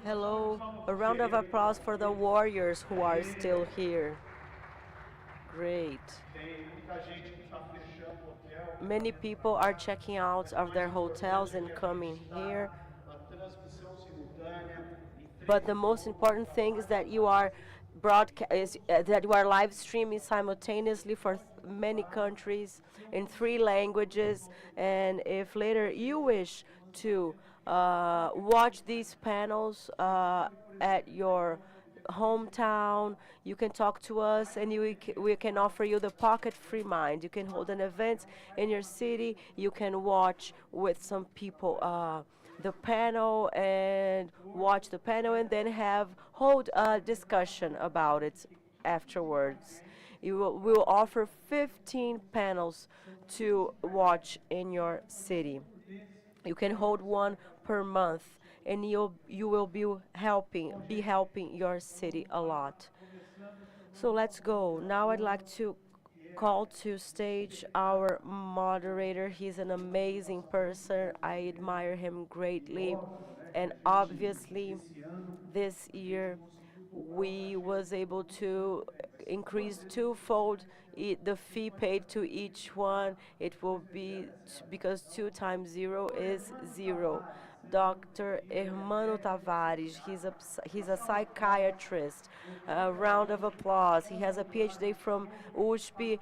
Hello, a round of applause for the warriors who are still here. Great. Many people are checking out of their hotels and coming here. But the most important thing is that you are that you are live streaming simultaneously for many countries in 3 languages. And if later you wish to watch these panels at your hometown, you can talk to us, and we can offer you the pocket free mind. You can hold an event in your city. You can watch with some people the panel and watch the panel, and then hold a discussion about it afterwards. We'll offer 15 panels to watch in your city. You can hold one per month, and you will be helping your city a lot. So let's go. Now I'd like to call to stage our moderator. He's an amazing person. I admire him greatly. And obviously, this year we was able to increase twofold the fee paid to each one. It will be because 2 times 0 is 0. Dr. Hermano Tavares, he's a psychiatrist. A round of applause. He has a PhD from USP,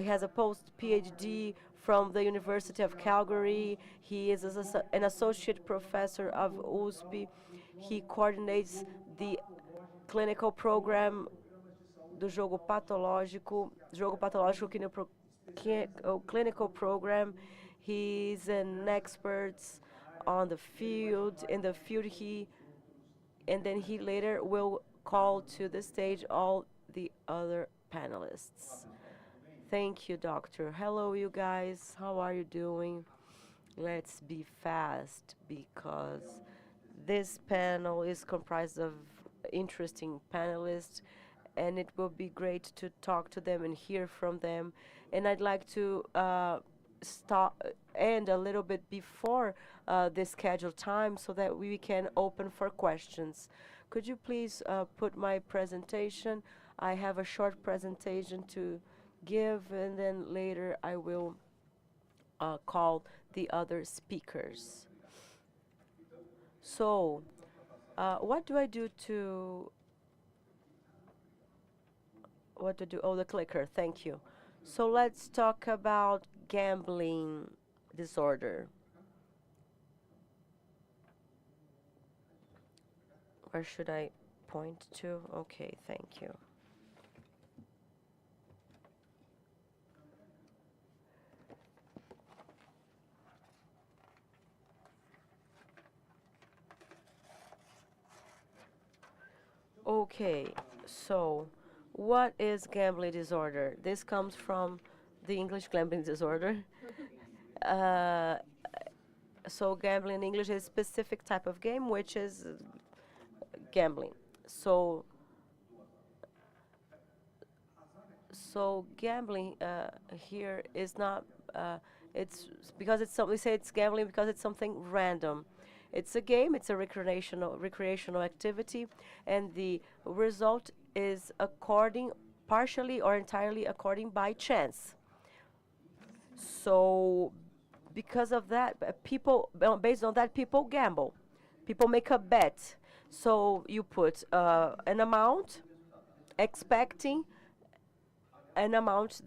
he has a post PhD from the University of Calgary. He is an associate professor of USP. He coordinates the clinical program do jogo patológico clinical program. He's an expert on the field. In the field, and then he later will call to the stage all the other panelists. Thank you, doctor. Hello, you guys. How are you doing? Let's be fast because this panel is comprised of interesting panelists, and it will be great to talk to them and hear from them. And I'd like to end a little bit before the scheduled time so that we can open for questions. Could you please put my presentation? I have a short presentation to give, and then later I will call the other speakers. So, what do I do to what to do? Oh, the clicker. Thank you. So let's talk about gambling disorder. Where should I point to? Okay, thank you. Okay, so what is gambling disorder? This comes from the English gambling disorder. Uh, so gambling in English is a specific type of game, which is gambling. So, so gambling here is not. It's because it's something. We say it's gambling because it's something random. It's a game. It's a recreational activity, and the result is according partially or entirely according by chance. So because of that, based on that, people gamble. People make a bet. So you put an amount, expecting an amount,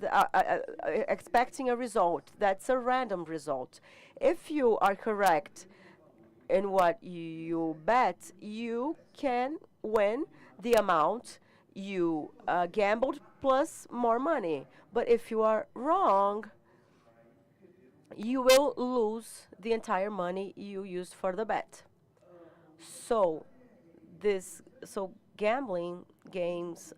expecting a result. That's a random result. If you are correct in what you bet, you can win the amount you gambled plus more money. But if you are wrong, you will lose the entire money you used for the bet. So gambling games,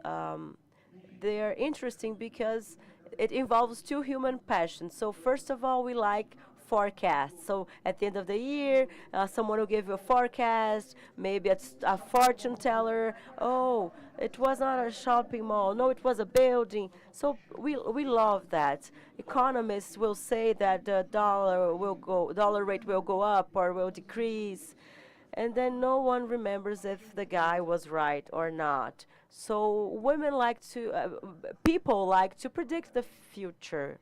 they are interesting because it involves two human passions. So first of all, we like forecast. So at the end of the year, someone will give you a forecast, maybe it's a fortune teller. Oh, it was not a shopping mall. No, it was a building. So we love that. Economists will say that the dollar rate will go up or will decrease, and then no one remembers if the guy was right or not. So people like to predict the future.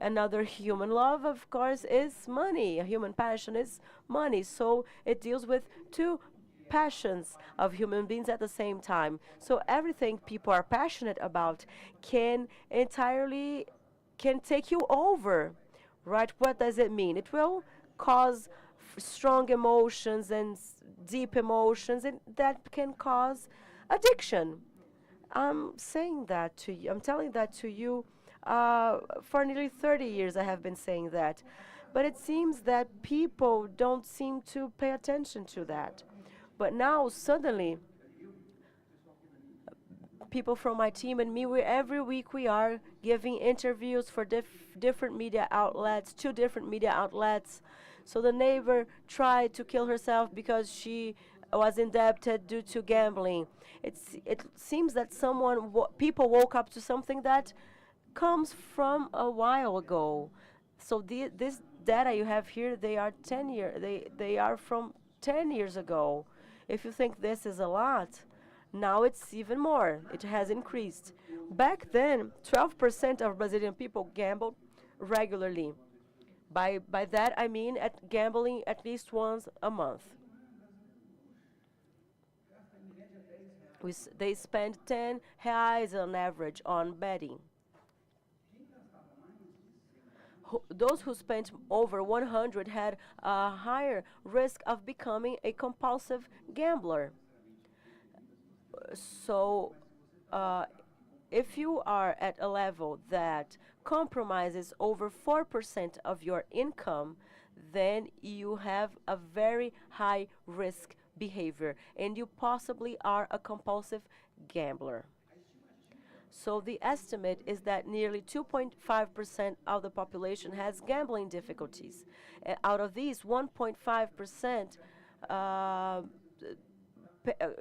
Another human love, of course, is money. A human passion is money. So it deals with two passions of human beings at the same time. So everything people are passionate about can take you over, right? What does it mean? It will cause strong emotions and deep emotions, and that can cause addiction. I'm saying that to you. I'm telling that to you. For nearly 30 years, I have been saying that. But it seems that people don't seem to pay attention to that. But now, suddenly, people from my team and me, every week we are giving interviews for different media outlets, two different media outlets. So the neighbor tried to kill herself because she was indebted due to gambling. It seems that people woke up to something that comes from a while ago. So this data you have here, they are from 10 years ago. If you think this is a lot, now it's even more. It has increased. Back then, 12% of Brazilian people gambled regularly. By that, I mean gambling at least once a month. They spend 10 reais on average on betting. Those who spent over 100 had a higher risk of becoming a compulsive gambler. So, uh, if you are at a level that compromises over 4% of your income, then you have a very high risk behavior and you possibly are a compulsive gambler. So the estimate is that nearly 2.5% of the population has gambling difficulties. Out of these, 1.5%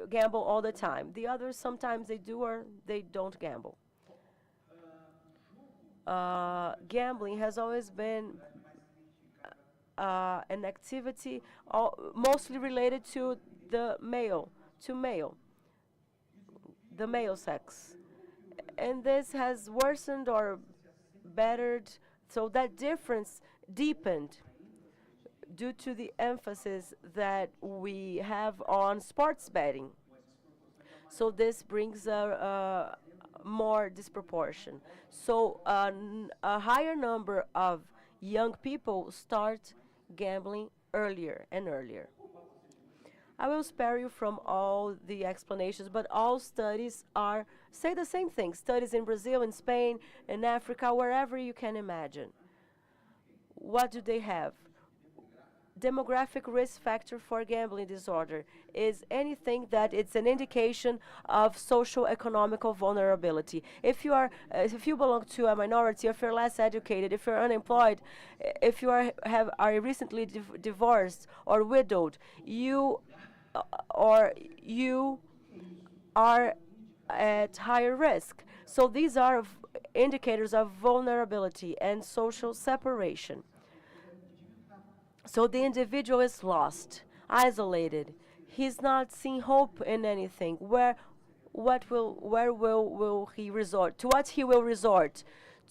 gamble all the time. The others, sometimes they do or they don't gamble. Gambling has always been an activity mostly related to to male, the male sex. And this has worsened or bettered, so that difference deepened due to the emphasis that we have on sports betting. So this brings a more disproportion. So a higher number of young people start gambling earlier and earlier. I will spare you from all the explanations, but all studies say the same thing. Studies in Brazil, in Spain, in Africa, wherever you can imagine. What do they have? Demographic risk factor for gambling disorder is anything that it's an indication of social economical vulnerability. If you belong to a minority, if you're less educated, if you're unemployed, if you are recently divorced or widowed, you are at higher risk. So these are indicators of vulnerability and social separation. So the individual is lost, isolated. He's not seeing hope in anything. Where will he resort? To what he will resort?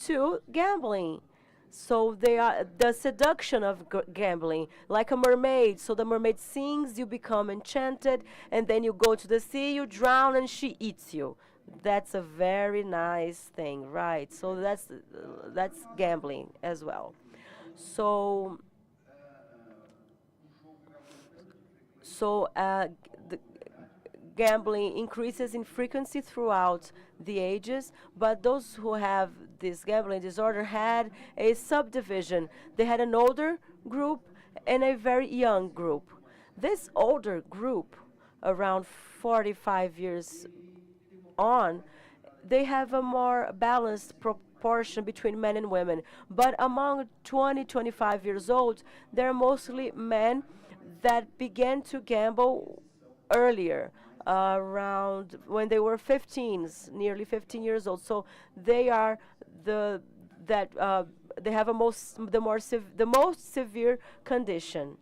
To gambling. So they are the seduction of gambling, like a mermaid. So the mermaid sings, you become enchanted, and then you go to the sea, you drown, and she eats you. That's a very nice thing, right? So that's gambling as well. So the gambling increases in frequency throughout the ages, but those who have this gambling disorder had a subdivision. They had an older group and a very young group. This older group, around 45 years on, they have a more balanced proportion between men and women. But among 20, 25 years old, they're mostly men that began to gamble earlier, around when they were 15s, nearly 15 years old. So they are the that they have the most severe condition.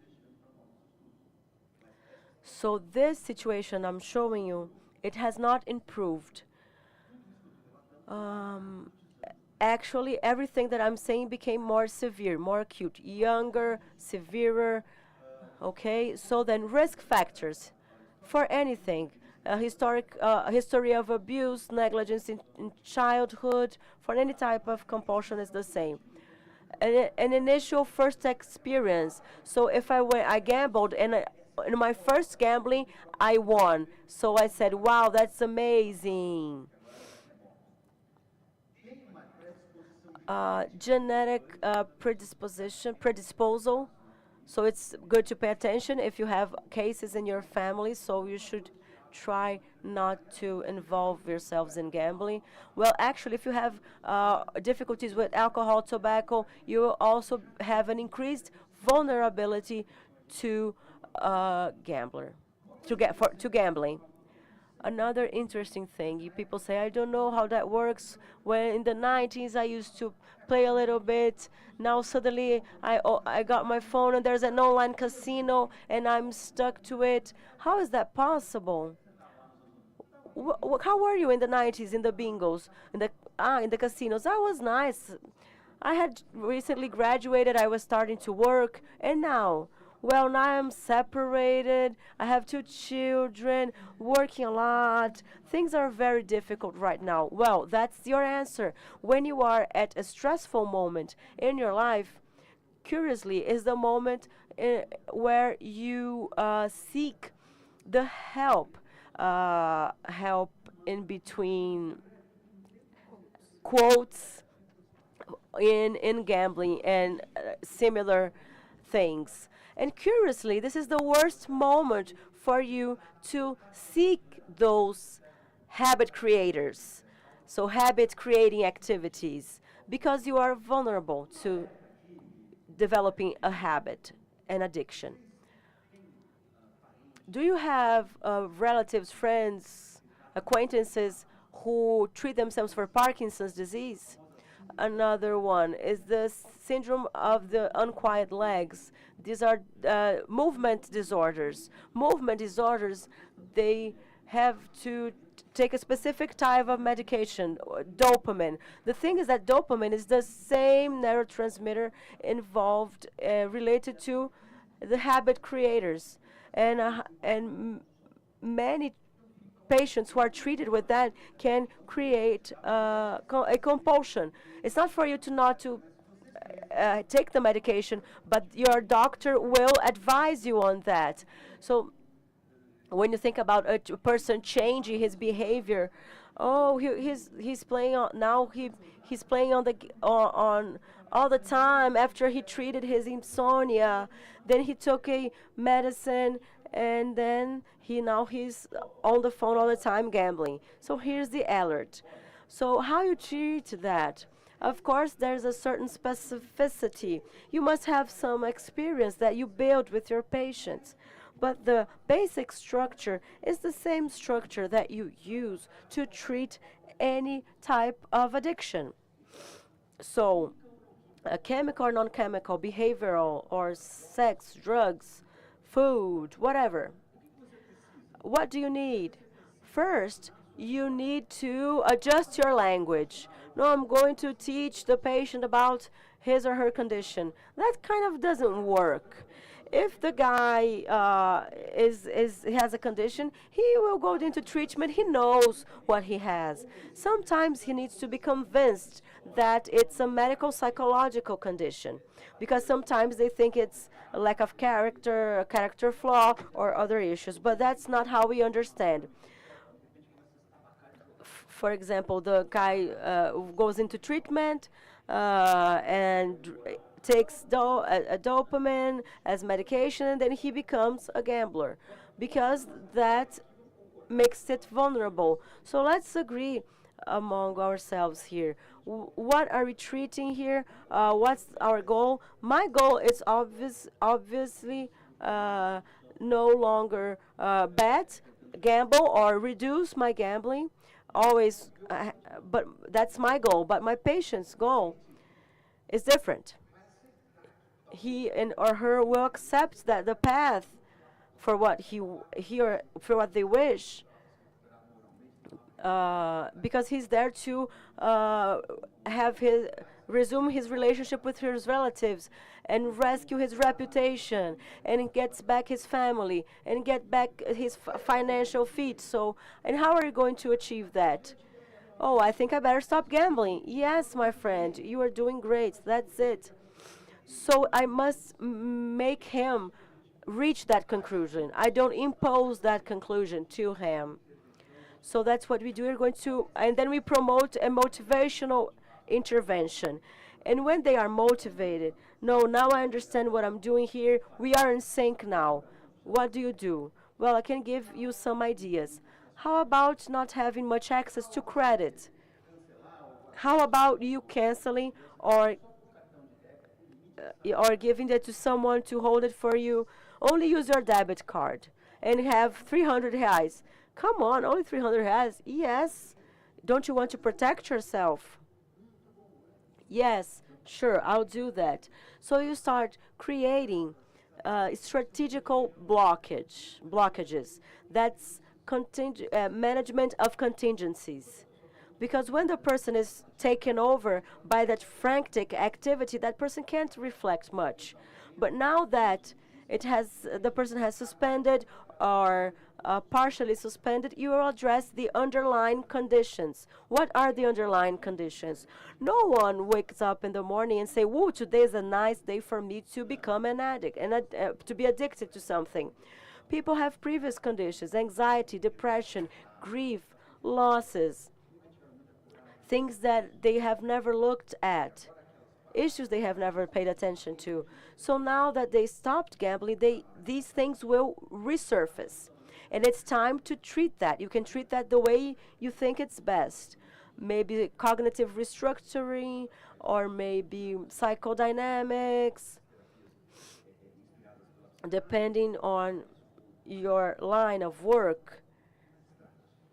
So this situation I'm showing you, it has not improved. Um, Actually, everything that I'm saying became more severe, more acute, younger, severer. Okay, so then risk factors for anything, a history of abuse, negligence in childhood, for any type of compulsion is the same. An initial first experience. So if I gambled, and in my first gambling, I won. So I said, wow, that's amazing. Genetic predisposal. So it's good to pay attention if you have cases in your family. So you should try not to involve yourselves in gambling. Well, actually, if you have difficulties with alcohol, tobacco, you will also have an increased vulnerability to gambler, to gambling. Another interesting thing, people say, I don't know how that works. When in the 90s I used to play a little bit. Now suddenly I got my phone and there's an online casino and I'm stuck to it. How is that possible? How were you in the 90s in the bingos, in the casinos? That was nice. I had recently graduated, I was starting to work, and now, well, now I'm separated, I have two children, working a lot. Things are very difficult right now. Well, that's your answer. When you are at a stressful moment in your life, curiously, is the moment where you seek the help in between quotes in gambling and similar things. And curiously, this is the worst moment for you to seek those habit creators, so habit creating activities, because you are vulnerable to developing a habit, an addiction. Do you have relatives, friends, acquaintances who treat themselves for Parkinson's disease? Another one is the syndrome of the unquiet legs. These are movement disorders. Movement disorders, they have to take a specific type of medication, dopamine. The thing is that dopamine is the same neurotransmitter involved, related to the habit creators. And many patients who are treated with that can create a compulsion. It's not for you to not to take the medication, but your doctor will advise you on that. So when you think about a person changing his behavior, oh, he's playing on now. He's playing on on all the time after he treated his insomnia. Then he took a medicine, and then he's on the phone all the time gambling. So here's the alert. So how you treat that? Of course, there's a certain specificity. You must have some experience that you build with your patients. But the basic structure is the same structure that you use to treat any type of addiction. So, chemical or non-chemical, behavioral or sex, drugs, food, whatever. What do you need? First, you need to adjust your language. No, I'm going to teach the patient about his or her condition. That kind of doesn't work. If the guy has a condition, he will go into treatment. He knows what he has. Sometimes he needs to be convinced that it's a medical psychological condition, because sometimes they think it's a lack of character, a character flaw, or other issues. But that's not how we understand. For example, the guy goes into treatment and takes a dopamine as medication, and then he becomes a gambler because that makes it vulnerable. So let's agree among ourselves here. What are we treating here? What's our goal? My goal is obviously uh, no longer bet, gamble, or reduce my gambling. Always, but that's my goal. But my patient's goal is different. He and or her will accept that the path for what he or for what they wish, because he's there to have his resume his relationship with his relatives and rescue his reputation and gets back his family and get back his financial feet. So, and how are you going to achieve that? Oh, I think I better stop gambling. Yes, my friend, you are doing great. That's it. So I must make him reach that conclusion. I don't impose that conclusion to him. So that's what we do. We're going to, and then we promote a motivational intervention. And when they are motivated, no, now I understand what I'm doing here. We are in sync now. What do you do? Well, I can give you some ideas. How about not having much access to credit? How about you canceling or giving that to someone to hold it for you? Only use your debit card and have 300 reais. Come on, only 300 reais? Yes. Don't you want to protect yourself? Yes, sure, I'll do that. So you start creating strategical blockages. That's management of contingencies. Because when the person is taken over by that frantic activity, that person can't reflect much. But now that the person has suspended or partially suspended, you will address the underlying conditions. What are the underlying conditions? No one wakes up in the morning and say, "Whoa, today is a nice day for me to become an addict and to be addicted to something." People have previous conditions: anxiety, depression, grief, losses, things that they have never looked at, issues they have never paid attention to. So now that they stopped gambling, these things will resurface. And it's time to treat that. You can treat that the way you think it's best. Maybe cognitive restructuring, or maybe psychodynamics, depending on your line of work.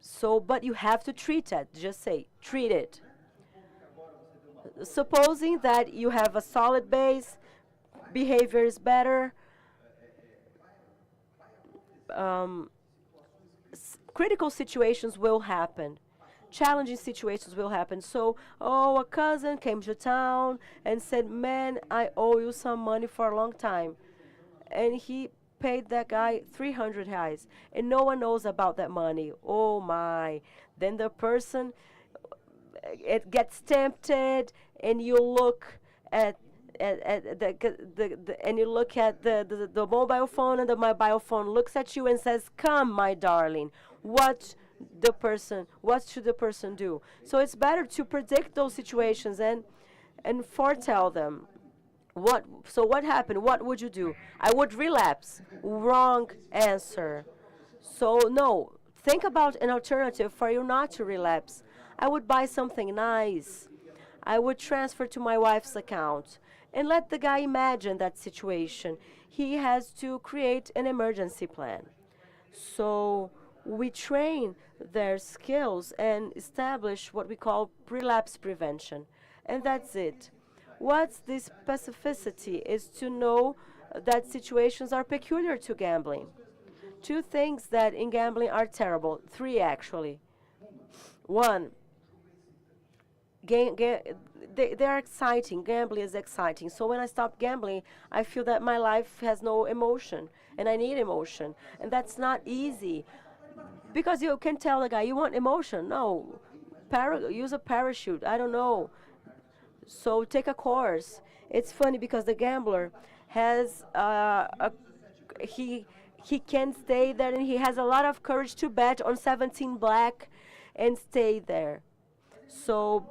So, but you have to treat it. Just say, treat it. Supposing that you have a solid base, behavior is better, um, critical situations will happen. Challenging situations will happen. So, oh, a cousin came to town and said, "Man, I owe you some money for a long time." And he paid that guy 300 reais. And no one knows about that money. Oh, my. Then the person, it gets tempted, and you look at and you look at the mobile phone, and the mobile phone looks at you and says, "Come, my darling." What should the person do? So it's better to predict those situations and foretell them. What happened? What would you do? I would relapse. Wrong answer. So no, think about an alternative for you not to relapse. I would buy something nice. I would transfer to my wife's account and let the guy imagine that situation. He has to create an emergency plan. So we train their skills and establish what we call relapse prevention. And that's it. What's the specificity is to know that situations are peculiar to gambling. Two things that in gambling are terrible. Three, actually. One, they are exciting. Gambling is exciting. So when I stop gambling, I feel that my life has no emotion, and I need emotion. And that's not easy. Because you can tell the guy, "You want emotion?" No. Use a parachute. I don't know. So take a course. It's funny because the gambler has he can stay there, and he has a lot of courage to bet on 17 black and stay there. So,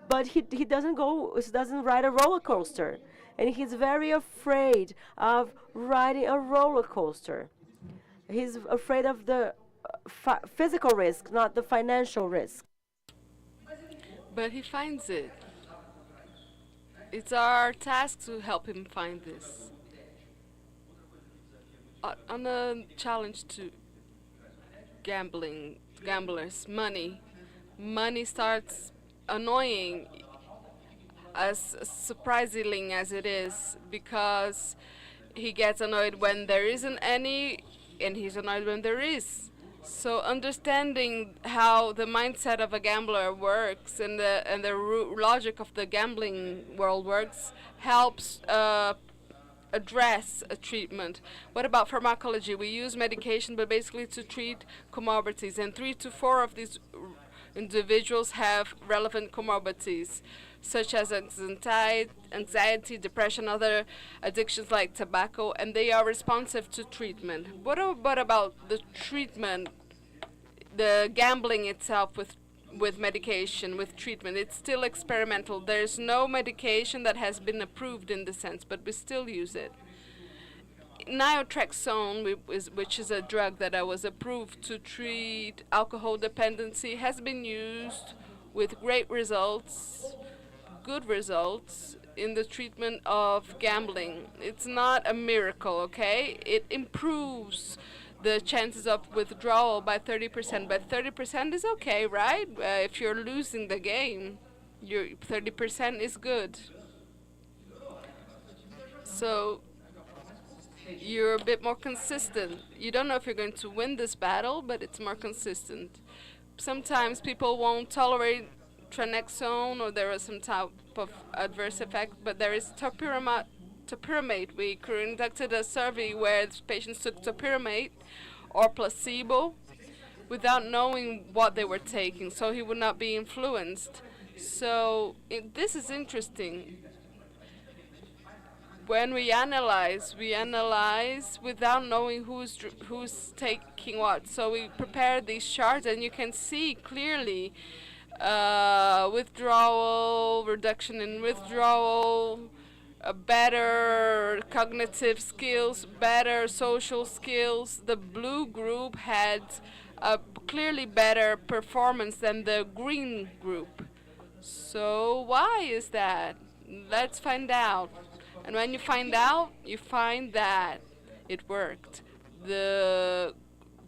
but he doesn't ride a roller coaster, and he's very afraid of riding a roller coaster. He's afraid of the physical risk, not the financial risk. But he finds it. It's our task to help him find this. On a challenge to gamblers, money starts annoying, as surprising as it is, because he gets annoyed when there isn't any, and he's annoyed when there is. So understanding how the mindset of a gambler works and the logic of the gambling world works helps address a treatment. What about pharmacology? We use medication, but basically to treat comorbidities, and 3 to 4 of these individuals have relevant comorbidities, such as anxiety, depression, other addictions like tobacco, and they are responsive to treatment. What about the treatment, the gambling itself with medication, with treatment? It's still experimental. There's no medication that has been approved in the sense, but we still use it. Naltrexone, which is a drug that was approved to treat alcohol dependency, has been used with great results, good results in the treatment of gambling. It's not a miracle, okay? It improves the chances of withdrawal by 30%, but 30% is okay, right? If you're losing the game, your 30% is good. So you're a bit more consistent. You don't know if you're going to win this battle, but it's more consistent. Sometimes people won't tolerate tranexone, or there is some type of adverse effect, but there is topiramate. We conducted a survey where patients took topiramate or placebo without knowing what they were taking, so he would not be influenced. So this is interesting. When we analyze without knowing who's taking what. So we prepare these charts, and you can see clearly withdrawal, reduction in withdrawal, better cognitive skills, better social skills. The blue group had a clearly better performance than the green group. So why is that? Let's find out. And when you find out, you find that it worked. The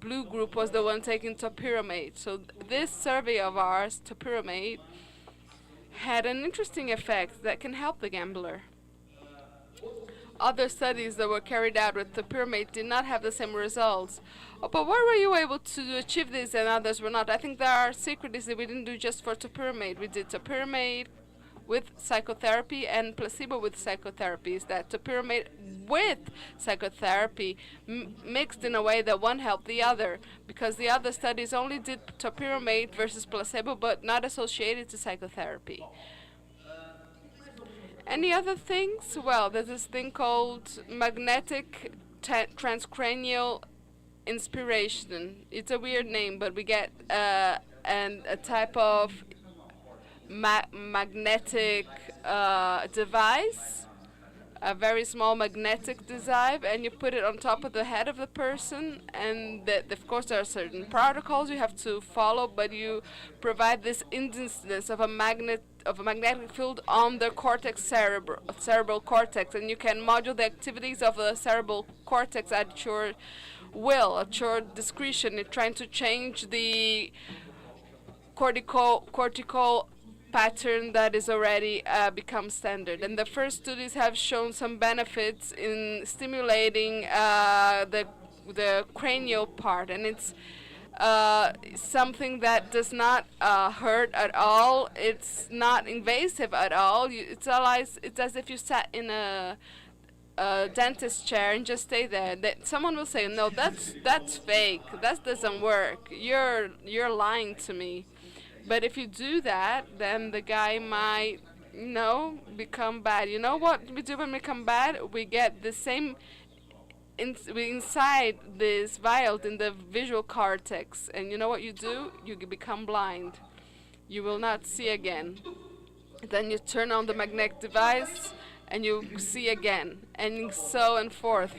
blue group was the one taking topiramate. So this survey of ours, topiramate, had an interesting effect that can help the gambler. Other studies that were carried out with topiramate did not have the same results. Oh, but why were you able to achieve this and others were not? I think there are secret is that we didn't do just for topiramate. We did topiramate with psychotherapy and placebo with psychotherapy. Is that topiramate with psychotherapy mixed in a way that one helped the other, because the other studies only did topiramate versus placebo but not associated to psychotherapy. Any other things? Well, there's this thing called magnetic transcranial inspiration. It's a weird name, but we get a type of magnetic device, a very small magnetic device, and you put it on top of the head of the person, and of course there are certain protocols you have to follow, but you provide this instance of a magnetic field on the cerebral cortex, and you can modulate the activities of the cerebral cortex at your will, at your discretion. You're trying to change the cortical pattern that is already become standard. And the first studies have shown some benefits in stimulating the cranial part, and it's something that does not hurt at all. It's not invasive at all. It's as if you sat in a dentist chair and just stay there. Someone will say, "No, that's fake. That doesn't work. You're lying to me." But if you do that, then the guy might, become bad. You know what we do when we become bad? We get the same inside this vial in the visual cortex. And you know what you do? You become blind. You will not see again. Then you turn on the magnetic device and you see again. And so and forth.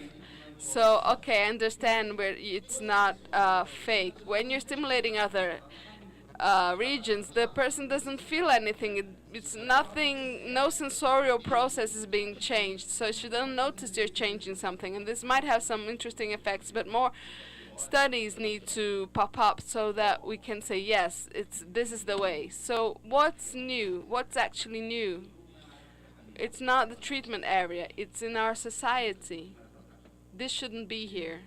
So, okay, I understand where it's not fake. When you're stimulating other regions, the person doesn't feel anything. It's nothing, no sensorial process is being changed. So she doesn't notice you're changing something. And this might have some interesting effects, but more studies need to pop up so that we can say, yes, this is the way. So what's new? What's actually new? It's not the treatment area, it's in our society. This shouldn't be here.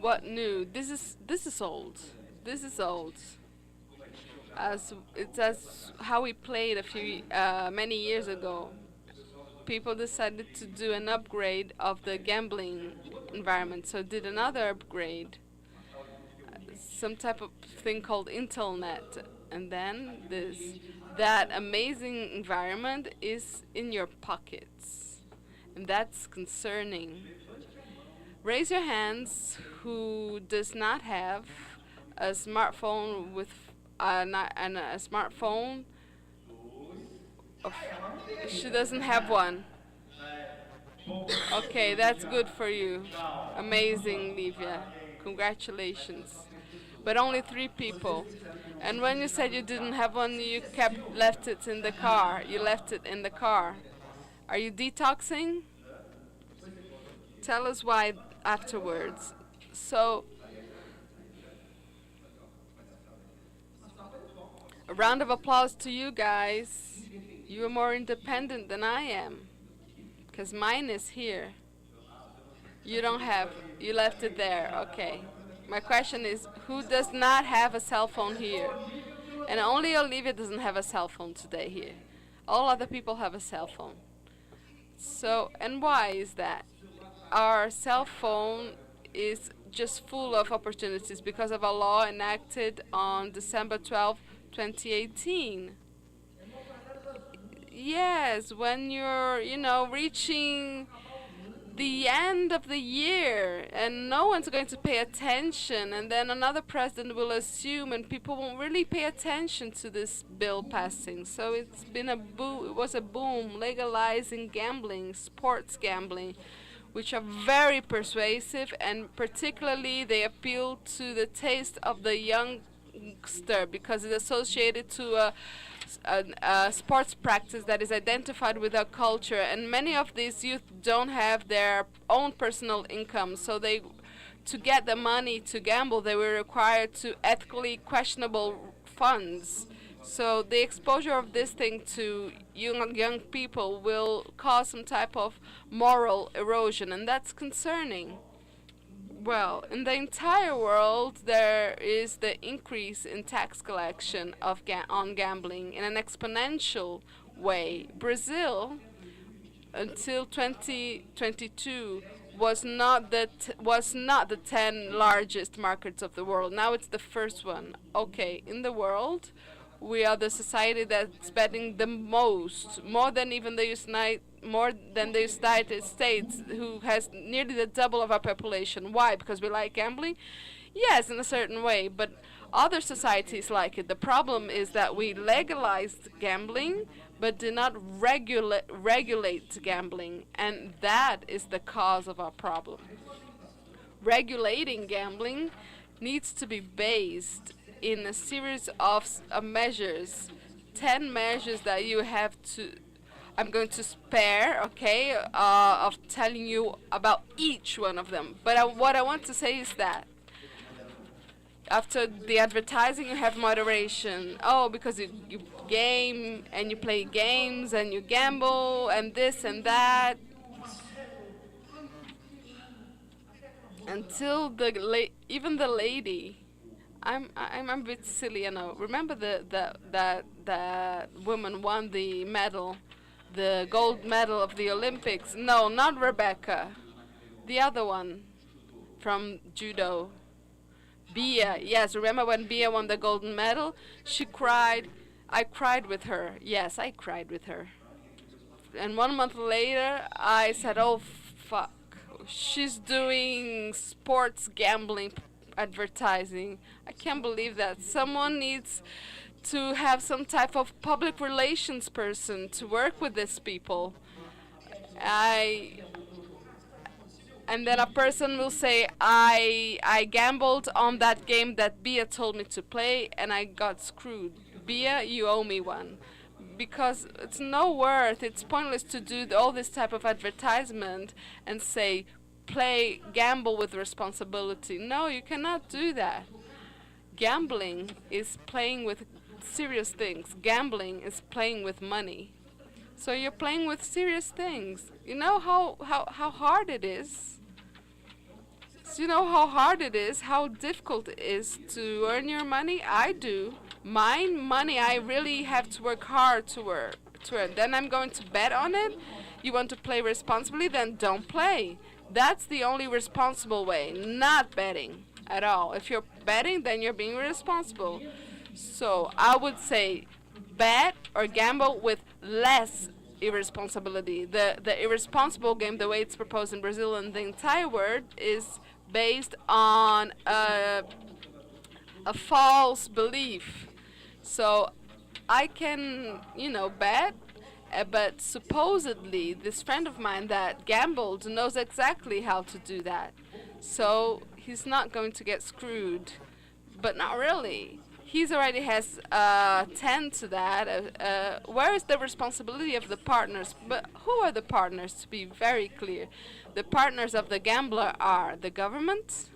What new? This is old. This is old. As how we played a few many years ago. People decided to do an upgrade of the gambling environment, so did another upgrade, some type of thing called Intelnet, and then that amazing environment is in your pockets, and that's concerning. Raise your hands who does not have a smartphone with a smartphone. Of, she doesn't have one. Okay, that's good for you. Amazing, Livia. Congratulations. But only 3 people. And when you said you didn't have one, you left it in the car. You left it in the car. Are you detoxing? Tell us why afterwards. So, a round of applause to you guys. You are more independent than I am. Because mine is here. You don't have, you left it there. Okay. My question is, who does not have a cell phone here? And only Olivia doesn't have a cell phone today here. All other people have a cell phone. So, and why is that? Our cell phone is just full of opportunities because of a law enacted on December 12, 2018. Yes, when you're, reaching the end of the year and no one's going to pay attention, and then another president will assume and people won't really pay attention to this bill passing. So it's been a boom, it was a boom, legalizing gambling, sports gambling, which are very persuasive, and particularly they appeal to the taste of the youngster because it's associated to a sports practice that is identified with our culture, and many of these youth don't have their own personal income, so to get the money to gamble they were required to ethically questionable funds. So the exposure of this thing to young people will cause some type of moral erosion, and that's concerning. Well, in the entire world, there is the increase in tax collection on gambling in an exponential way. Brazil, until 2022, was not the 10 largest markets of the world. Now it's the first one. Okay, in the world, we are the society that's betting the most, more than the United States, who has nearly the double of our population. Why? Because we like gambling? Yes, in a certain way, but other societies like it. The problem is that we legalized gambling, but did not regulate gambling, and that is the cause of our problem. Regulating gambling needs to be based in a series of measures, 10 measures that you have to, I'm going to spare, okay, of telling you about each one of them. But what I want to say is that after the advertising, you have moderation. Oh, because you game and you play games and you gamble and this and that. Until even the lady, I'm a bit silly, I know. Remember that woman won the medal, the gold medal of the Olympics? No, not Rebecca. The other one from judo. Bia. Yes, remember when Bia won the golden medal? She cried. I cried with her. Yes, I cried with her. And 1 month later, I said, oh, fuck. She's doing sports gambling advertising. I can't believe that. Someone needs to have some type of public relations person to work with these people. And then a person will say, I gambled on that game that Bia told me to play and I got screwed. Bia, you owe me one. Because it's no worth, it's pointless to do all this type of advertisement and say, play, gamble with responsibility. No, you cannot do that. Gambling is playing with serious things. Gambling is playing with money. So you're playing with serious things. You know how hard it is? So you know how hard it is, how difficult it is to earn your money? I do. Mine money, I really have to work hard to earn. Then I'm going to bet on it. You want to play responsibly? Then don't play. That's the only responsible way, not betting at all. If you're betting, then you're being irresponsible. So I would say bet or gamble with less irresponsibility. The irresponsible game, the way it's proposed in Brazil and the entire world, is based on a false belief. So I can, bet, but supposedly this friend of mine that gambled knows exactly how to do that. So he's not going to get screwed, but not really. He's already has 10 to that. Where is the responsibility of the partners? But who are the partners, to be very clear? The partners of the gambler are the government,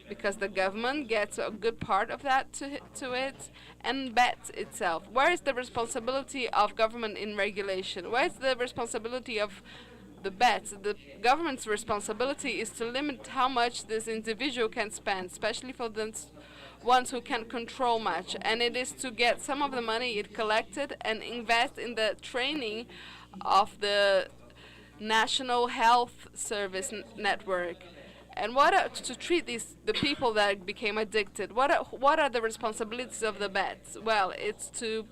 because the government gets a good part of that to it, and bets itself. Where is the responsibility of government in regulation? Where is the responsibility of the bets? The government's responsibility is to limit how much this individual can spend, especially for the ones who can't control much, and it is to get some of the money it collected and invest in the training of the National Health Service network. And to treat the people that became addicted? What are the responsibilities of the bets? Well, it's to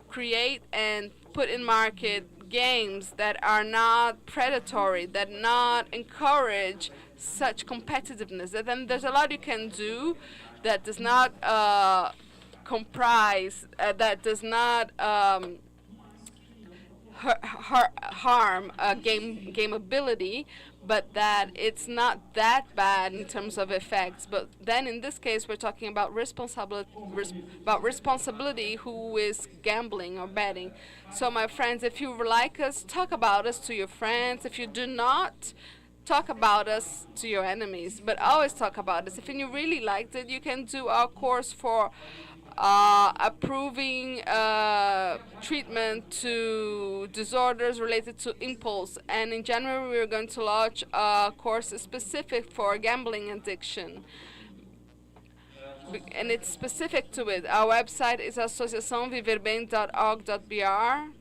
create and put in market games that are not predatory, that not encourage such competitiveness. And then there's a lot you can do that does not comprise, that does not harm game ability, but that it's not that bad in terms of effects. But then in this case, we're talking about responsibility who is gambling or betting. So my friends, if you like us, talk about us to your friends. If you do not, talk about us to your enemies, but always talk about us. If you really liked it, you can do our course for approving treatment to disorders related to impulse. And in January, we're going to launch a course specific for gambling addiction. And it's specific to it. Our website is associaçãoviverbem.org.br.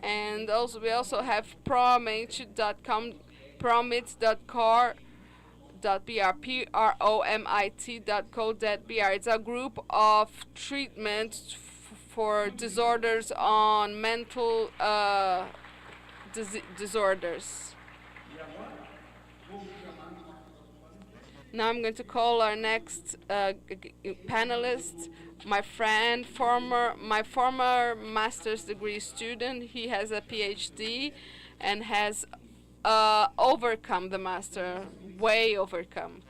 And also we also have promit.com, promit.core.br, promit.co.br. It's a group of treatment for disorders on mental disorders. Now I'm going to call our next panelist, my friend, my former master's degree student. He has a PhD and has overcome the master, way overcome.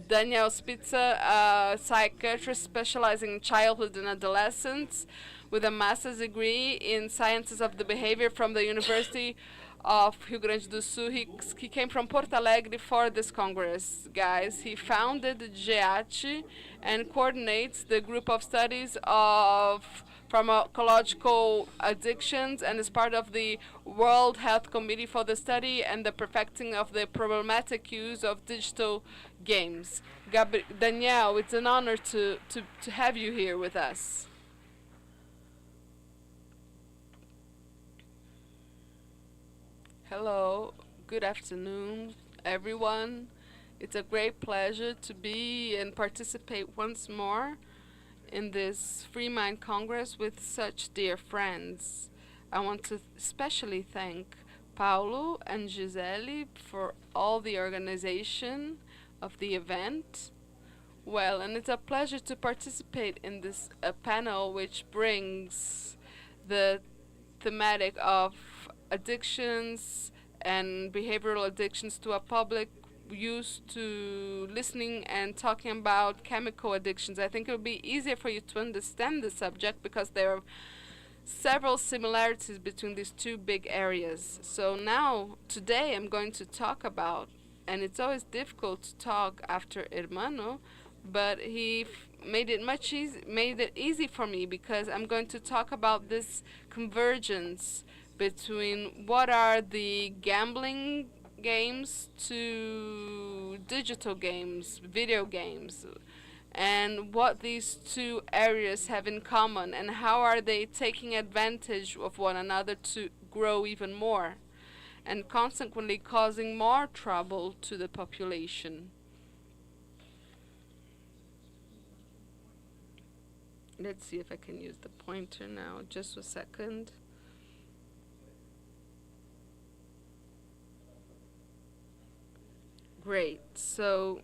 Daniel Spitzer, a psychiatrist specializing in childhood and adolescence, with a master's degree in sciences of the behavior from the University of Rio Grande do Sul. He came from Porto Alegre for this congress, guys. He founded GEAT and coordinates the group of studies of pharmacological addictions and is part of the World Health Committee for the study and the perfecting of the problematic use of digital games. Daniel, it's an honor to have you here with us. Hello, good afternoon, everyone. It's a great pleasure to be and participate once more in this Freemind Congress with such dear friends. I want to especially thank Paulo and Gisele for all the organization of the event. Well, and it's a pleasure to participate in this panel which brings the thematic of addictions and behavioral addictions to a public used to listening and talking about chemical addictions. I think it would be easier for you to understand the subject because there are several similarities between these two big areas. So now, today, I'm going to talk about, and it's always difficult to talk after Hermano, but made it easy for me because I'm going to talk about this convergence between what are the gambling games to digital games, video games, and what these two areas have in common and how are they taking advantage of one another to grow even more and consequently causing more trouble to the population. Let's see if I can use the pointer now. Just a second. Great. So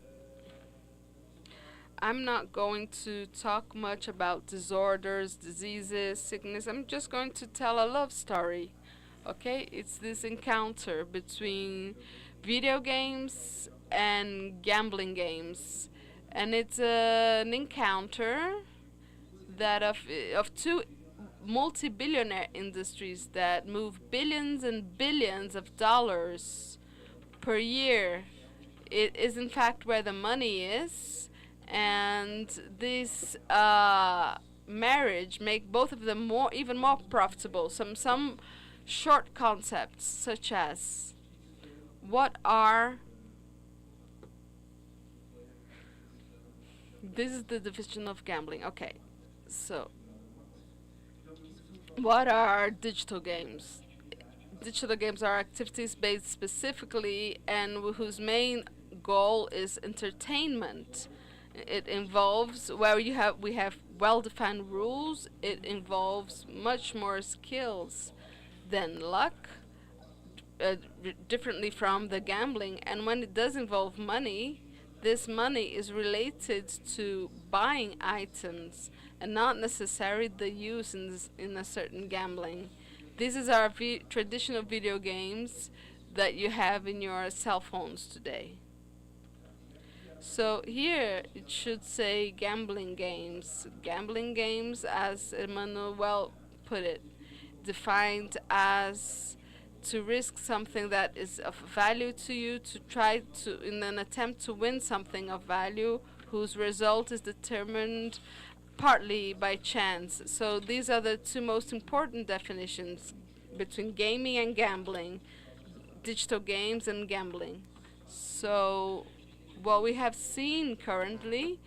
I'm not going to talk much about disorders, diseases, sickness. I'm just going to tell a love story. Okay? It's this encounter between video games and gambling games. And it's an encounter that of two multi-billionaire industries that move billions and billions of dollars per year. It is in fact where the money is, and this marriage make both of them even more profitable. Some short concepts such as what are this is the division of gambling. Okay, so what are digital games? Digital games are activities based specifically and whose main goal is entertainment. It involves where we have well-defined rules. It involves much more skills than luck, differently from the gambling. And when it does involve money, this money is related to buying items and not necessarily the use in a certain gambling. This is our traditional video games that you have in your cell phones today. So here it should say gambling games. Gambling games, as Emmanuel put it, defined as to risk something that is of value to you, to try to, in an attempt to win something of value, whose result is determined partly by chance. So these are the two most important definitions between gaming and gambling, digital games and gambling. So what we have seen currently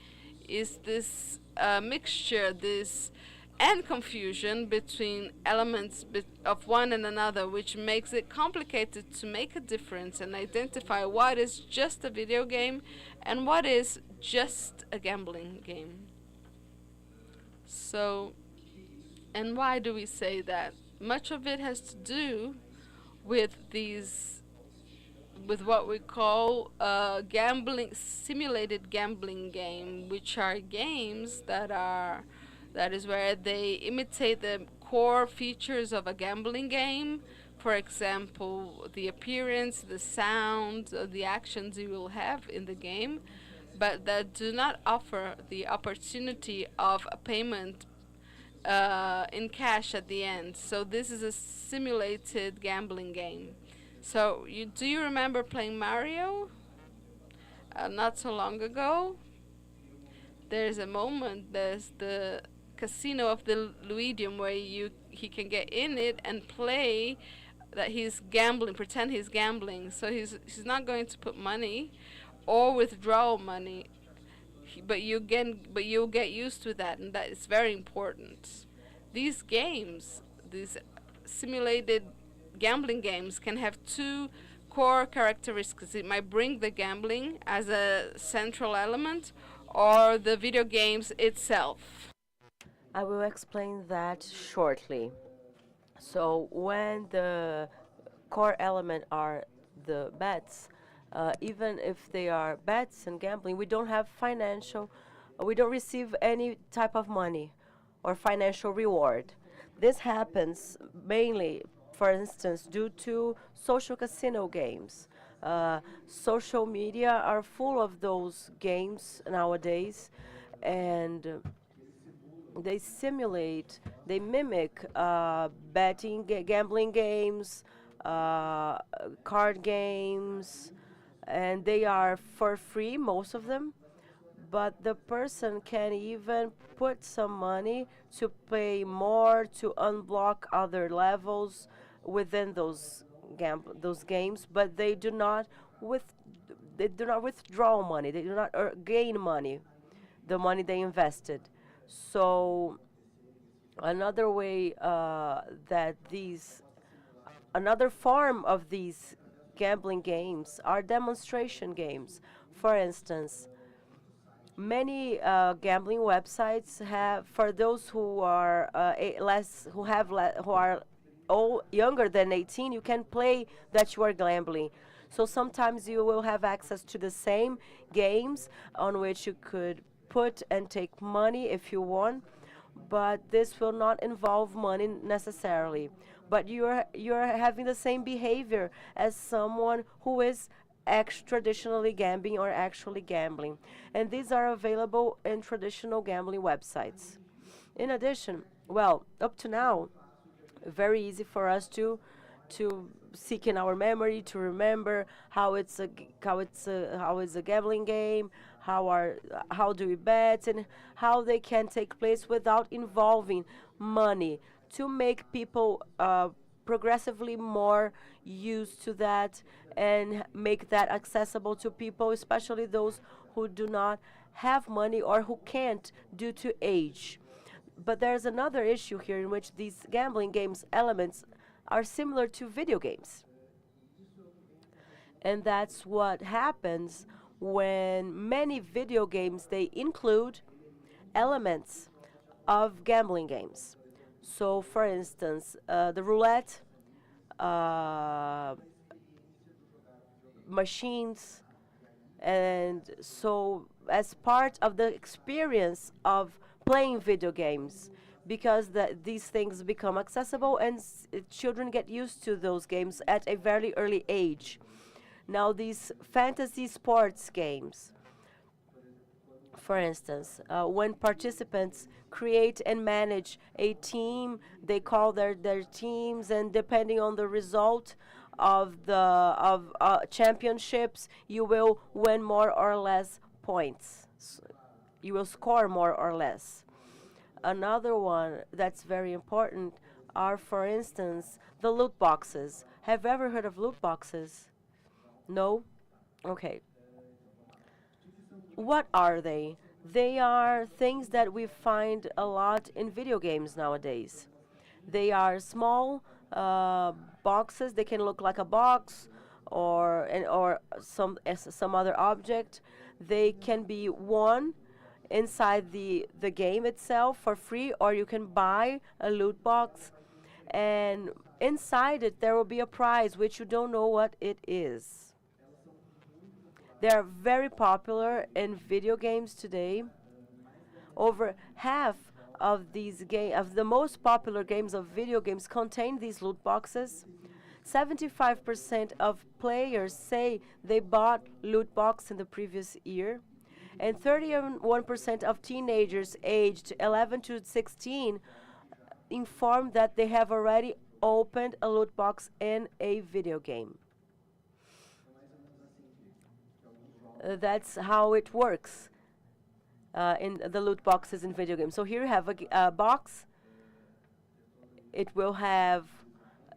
is this mixture, this and confusion between elements of one and another, which makes it complicated to make a difference and identify what is just a video game and what is just a gambling game. So, and why do we say that? Much of it has to do with with what we call gambling, simulated gambling game, which are games that is where they imitate the core features of a gambling game. For example, the appearance, the sound, the actions you will have in the game, but that do not offer the opportunity of a payment in cash at the end. So this is a simulated gambling game. So do you remember playing Mario? Not so long ago. There's a moment. There's the casino of the Luidium where he can get in it and play that he's gambling, pretend he's gambling. So he's not going to put money or withdraw money. But you'll get used to that, and that is very important. These games, these simulated gambling games, can have two core characteristics. It might bring the gambling as a central element, or the video games itself. I will explain that shortly. So when the core element are the bets, even if they are bets and gambling, we don't receive any type of money or financial reward. This happens mainly For instance, due to social casino games. Social media are full of those games nowadays, and they simulate, they mimic gambling games, card games, and they are for free, most of them. But the person can even put some money to pay more to unblock other levels within those games, but with they do not withdraw money. They do not gain money, the money they invested. So another way that these another form of these gambling games are demonstration games. For instance, many gambling websites have, for those who are less who have who are younger than 18, you can play that you are gambling. So sometimes you will have access to the same games on which you could put and take money if you want, but this will not involve money necessarily. But you're having the same behavior as someone who is traditionally gambling or actually gambling, and these are available in traditional gambling websites. In addition, well, up to now, very easy for us to seek in our memory to remember how it's a gambling game, how do we bet, and how they can take place without involving money, to make people progressively more used to that and make that accessible to people, especially those who do not have money or who can't due to age. But there's another issue here in which these gambling games elements are similar to video games. And that's what happens when many video games they include elements of gambling games. So, for instance, the roulette uh, machines, and so as part of the experience of playing video games, because these things become accessible and children get used to those games at a very early age. Now, these fantasy sports games, for instance, when participants create and manage a team, they call their teams, and depending on the result of the of championships, you will win more or less points. You will score more or less. Another one that's very important are, for instance, the loot boxes. Have you ever heard of loot boxes? No? Okay. What are they? They are things that we find a lot in video games nowadays. They are small boxes. They can look like a box or some other object. They can be won inside the game itself for free, or you can buy a loot box, and inside it there will be a prize which you don't know what it is. They are very popular in video games today. Over half of the most popular games of video games contain these loot boxes. 75% of players say they bought loot box in the previous year, and 31% of teenagers aged 11 to 16 inform that they have already opened a loot box in a video game. That's how it works in the loot boxes in video games. So here you have a box. It will have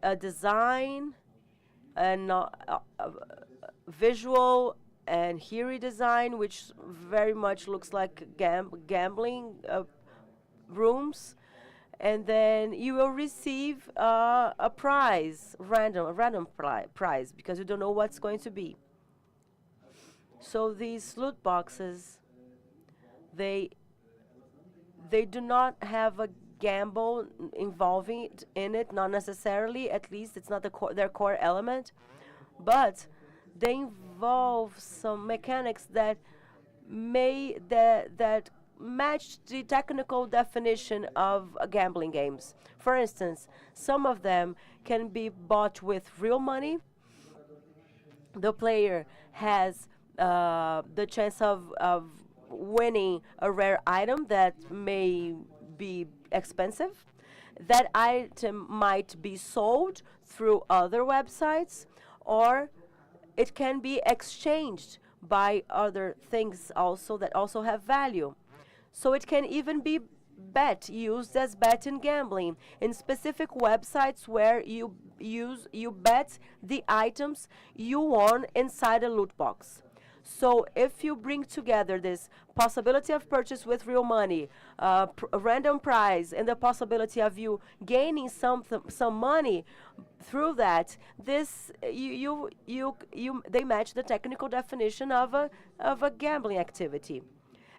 a design and visual and hairy design, which very much looks like gambling rooms. And then you will receive a prize, a random prize, because you don't know what's going to be. So these loot boxes, they do not have a gamble involving in it, not necessarily. At least it's not their core element, but they involve some mechanics that match the technical definition of gambling games. For instance, some of them can be bought with real money. The player has the chance of winning a rare item that may be expensive. That item might be sold through other websites, or it can be exchanged by other things also that also have value. So it can even be used as bet in gambling in specific websites where you bet the items you won inside a loot box. So if you bring together this possibility of purchase with real money, a random prize, and the possibility of you gaining some money through that, this they match the technical definition of a gambling activity.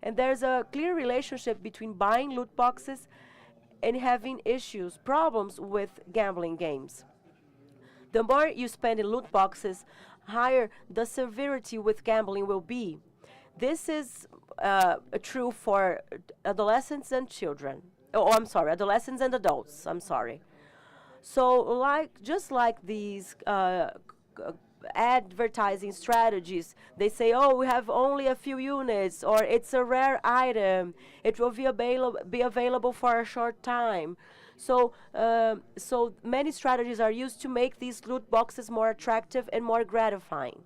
And there's a clear relationship between buying loot boxes and having problems with gambling games. The more you spend in loot boxes, higher the severity with gambling will be. This is true for adolescents and children. Oh, I'm sorry, adolescents and adults. I'm sorry. So, just like these advertising strategies, they say, "Oh, we have only a few units," or "It's a rare item. It will be available for a short time." So many strategies are used to make these loot boxes more attractive and more gratifying.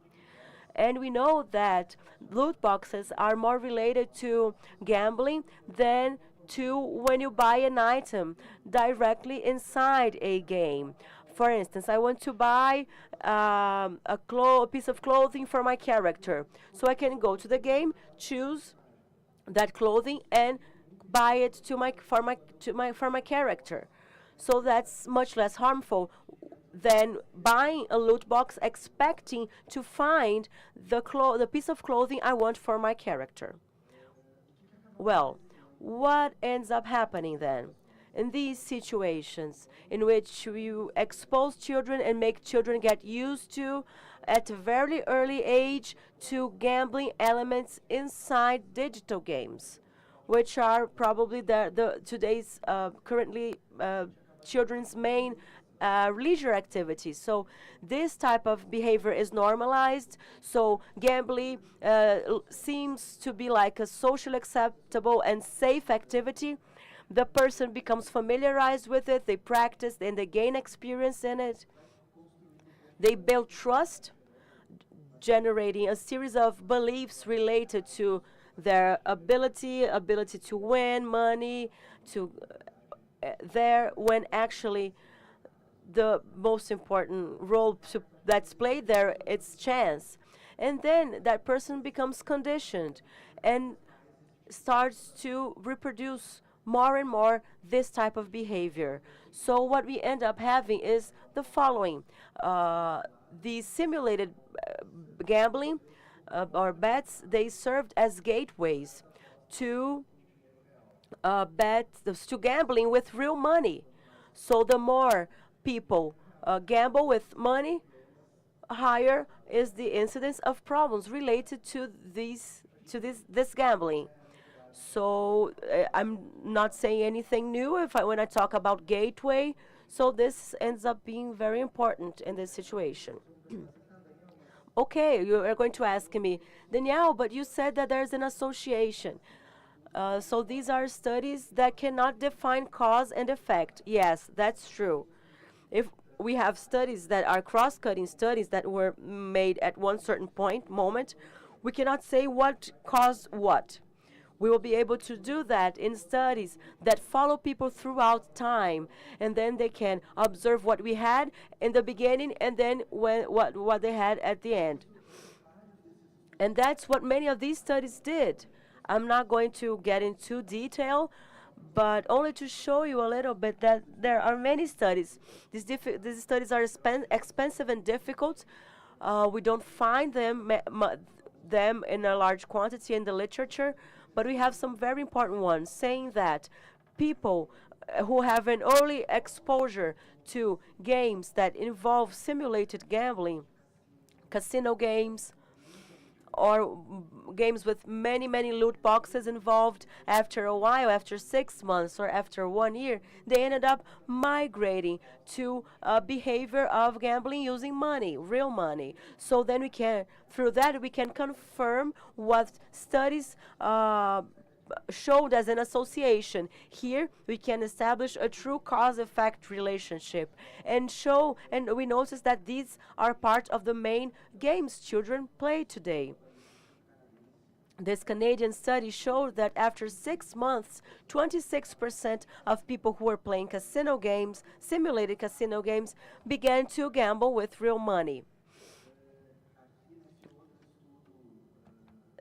And we know that loot boxes are more related to gambling than to when you buy an item directly inside a game. For instance, I want to buy a piece of clothing for my character. So I can go to the game, choose that clothing, and buy it for my character. So that's much less harmful than buying a loot box expecting to find the piece of clothing I want for my character. Well, what ends up happening then? In these situations in which you expose children and make children get used to, at a very early age, to gambling elements inside digital games, which are probably today's currently children's main leisure activities. So this type of behavior is normalized. So gambling seems to be like a socially acceptable and safe activity. The person becomes familiarized with it, they practice, and they gain experience in it. They build trust, generating a series of beliefs related to their ability to win money, when actually the most important role that's played there, it's chance. And then that person becomes conditioned and starts to reproduce more and more this type of behavior. So what we end up having is the following. The simulated gambling or bets, they served as gateways to to gambling with real money. So the more people gamble with money, higher is the incidence of problems related to this gambling. So I'm not saying anything new when I talk about gateway. So this ends up being very important in this situation. Okay, you are going to ask me, Danielle, but you said that there's an association. So these are studies that cannot define cause and effect. Yes, that's true. If we have studies that are cross-cutting studies that were made at one certain moment, we cannot say what caused what. We will be able to do that in studies that follow people throughout time, and then they can observe what we had in the beginning and then what they had at the end. And that's what many of these studies did. I'm not going to get into detail, but only to show you a little bit that there are many studies. These studies are expensive and difficult. We don't find them in a large quantity in the literature, but we have some very important ones saying that people who have an early exposure to games that involve simulated gambling, casino games, or games with many, many loot boxes involved. After a while, after 6 months or after 1 year, they ended up migrating to a behavior of gambling using money, real money. So then we can, through that, we can confirm what studies showed as an association. Here we can establish a true cause-effect relationship and show, and we notice that these are part of the main games children play today. This Canadian study showed that after 6 months, 26% of people who were playing casino games, simulated casino games, began to gamble with real money.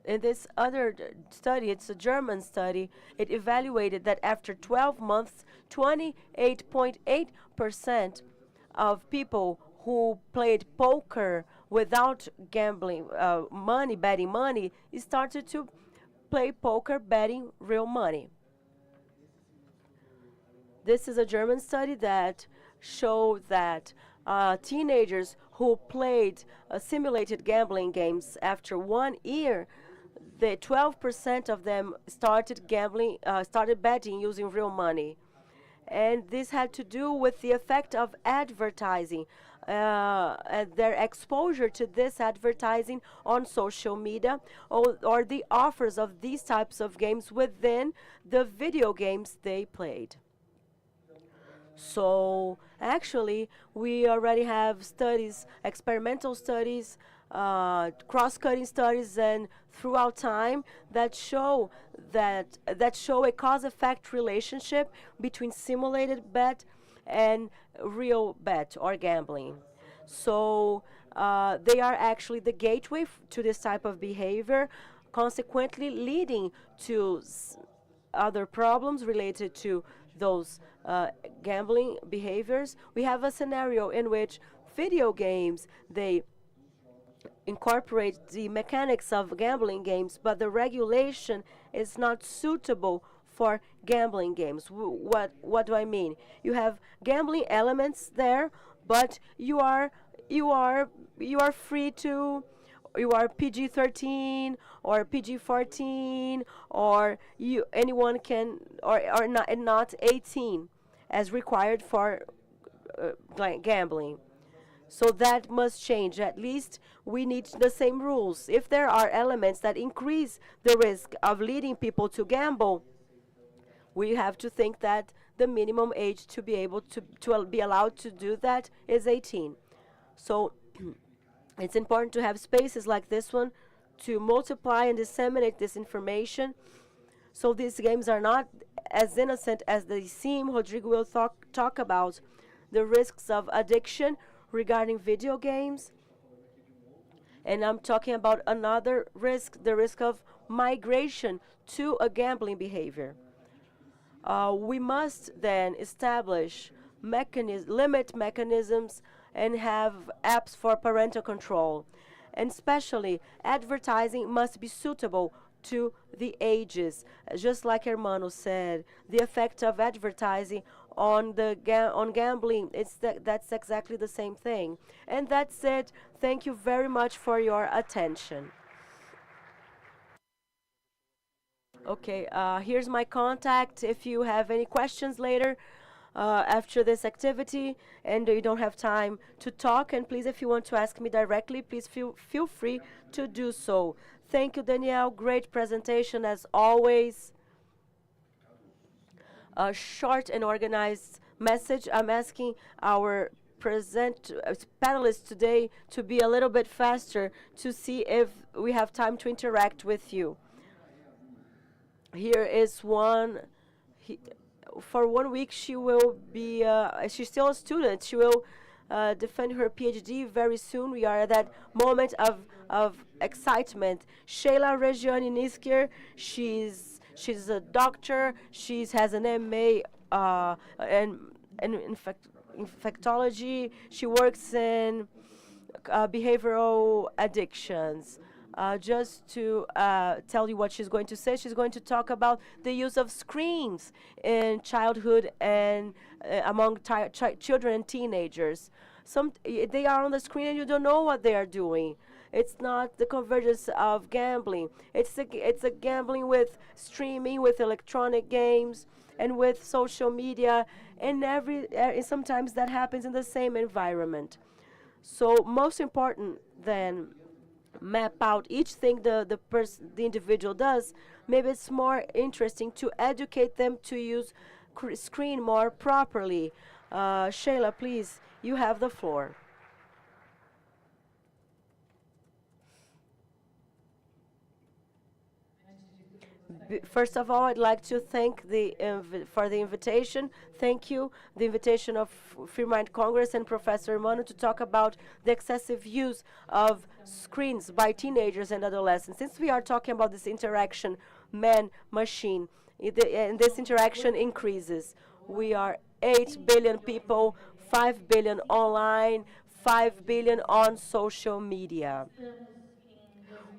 In this other study, it's a German study, it evaluated that after 12 months, 28.8% of people who played poker without gambling money, betting money, started to play poker betting real money. This is a German study that showed that teenagers who played simulated gambling games after 1 year, the 12% of them started gambling, started betting using real money. And this had to do with the effect of advertising and their exposure to this advertising on social media, or the offers of these types of games within the video games they played. So actually, we already have studies, experimental studies, cross-cutting studies, and throughout time that show a cause-effect relationship between simulated bet and real bet or gambling. So they are actually the gateway to this type of behavior, consequently leading to other problems related to those gambling behaviors. We have a scenario in which video games, they incorporate the mechanics of gambling games, but the regulation is not suitable for gambling games. What do I mean? You have gambling elements there, but you are free to, you are PG-13 or PG-14, or anyone can, or not, and not 18 as required for gambling. So that must change. At least we need the same rules. If there are elements that increase the risk of leading people to gamble, we have to think that the minimum age to be able to be allowed to do that is 18. So it's important to have spaces like this one to multiply and disseminate this information. So these games are not as innocent as they seem. Rodrigo will talk about the risks of addiction regarding video games. And I'm talking about another risk, the risk of migration to a gambling behavior. We must then establish limit mechanisms and have apps for parental control. And especially, advertising must be suitable to the ages. Just like Hermano said, the effect of advertising on on gambling, that's exactly the same thing. And that's it. Thank you very much for your attention. Okay, here's my contact if you have any questions later after this activity and you don't have time to talk. And please, if you want to ask me directly, please feel free to do so. Thank you, Danielle. Great presentation as always. A short and organized message. I'm asking our panelists today to be a little bit faster to see if we have time to interact with you. Here is one. For 1 week, she will be, she's still a student. She will defend her PhD very soon. We are at that moment of excitement. Sheila Regiani Nisker, she's a doctor. She has an MA in infectology. She works in behavioral addictions. Just to tell you what she's going to say, she's going to talk about the use of screens in childhood and among children and teenagers. They are on the screen and you don't know what they are doing. It's not the convergence of gambling. It's a gambling with streaming, with electronic games, and with social media, and sometimes that happens in the same environment. So most important than map out each thing the individual does, maybe it's more interesting to educate them to use screen more properly. Shayla, please, you have the floor. First of all, I'd like to thank for the invitation. Thank you, the invitation of Freemind Congress and Professor Manu to talk about the excessive use of screens by teenagers and adolescents. Since we are talking about this interaction, man-machine, and this interaction increases. We are 8 billion people, 5 billion online, 5 billion on social media.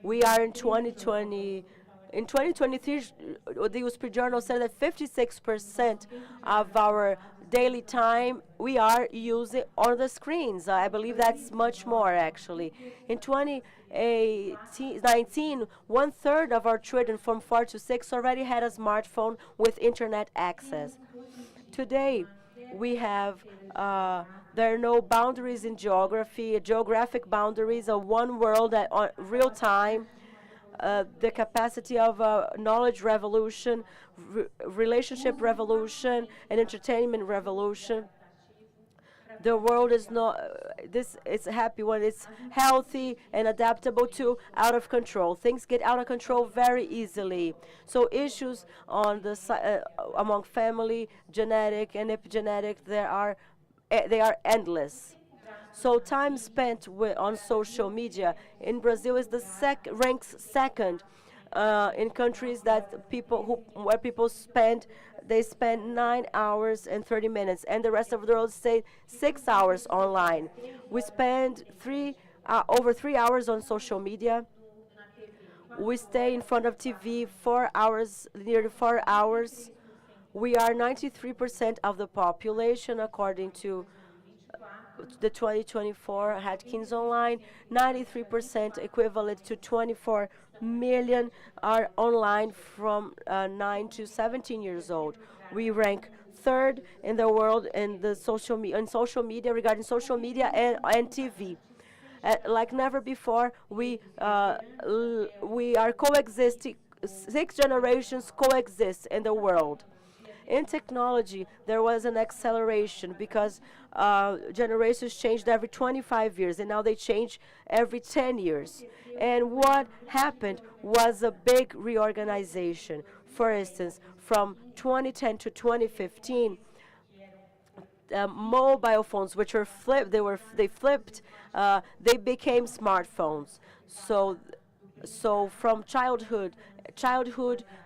We are in 2020. In 2023, the USP Journal said that 56% of our daily time we are using on the screens. I believe that's much more actually. In 2019, one third of our children from 4 to 6 already had a smartphone with internet access. Today, we have there are no boundaries in geography, geographic boundaries, a one world at real time, the capacity of a knowledge revolution, relationship revolution, and entertainment revolution. The world is not this is happy when it's healthy and adaptable to out of control. Things get out of control very easily. So issues on among family, genetic and epigenetic, they are endless. So time spent on social media in Brazil is the ranks second in countries that people where people spend 9 hours and 30 minutes, and the rest of the world stay 6 hours online. We spend over 3 hours on social media. We stay in front of TV 4 hours, nearly 4 hours. We are 93% of the population, according to the 2024 Hatkins Online. 93% equivalent to 24 million are online from 9 to 17 years old. We rank third in the world in the social media regarding social media and TV. Like never before, we are coexisting. 6 generations coexist in the world. In technology, there was an acceleration because generations changed every 25 years, and now they change every 10 years. And what happened was a big reorganization. For instance, from 2010 to 2015, mobile phones, which were flipped, they flipped, they became smartphones. So from childhood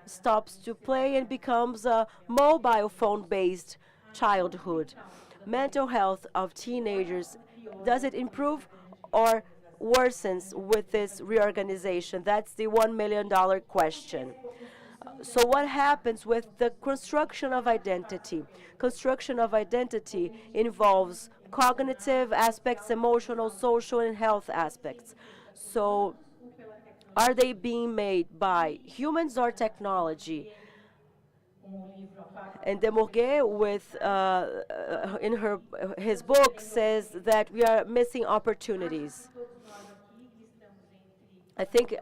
stops to play and becomes a mobile phone based childhood. Mental health of teenagers, does it improve or worsens with this reorganization? That's the $1 million question. So what happens with the construction of identity? Construction of identity involves cognitive aspects, emotional, social, and health aspects. So are they being made by humans or technology? And de Morguet, in his book, says that we are missing opportunities. I think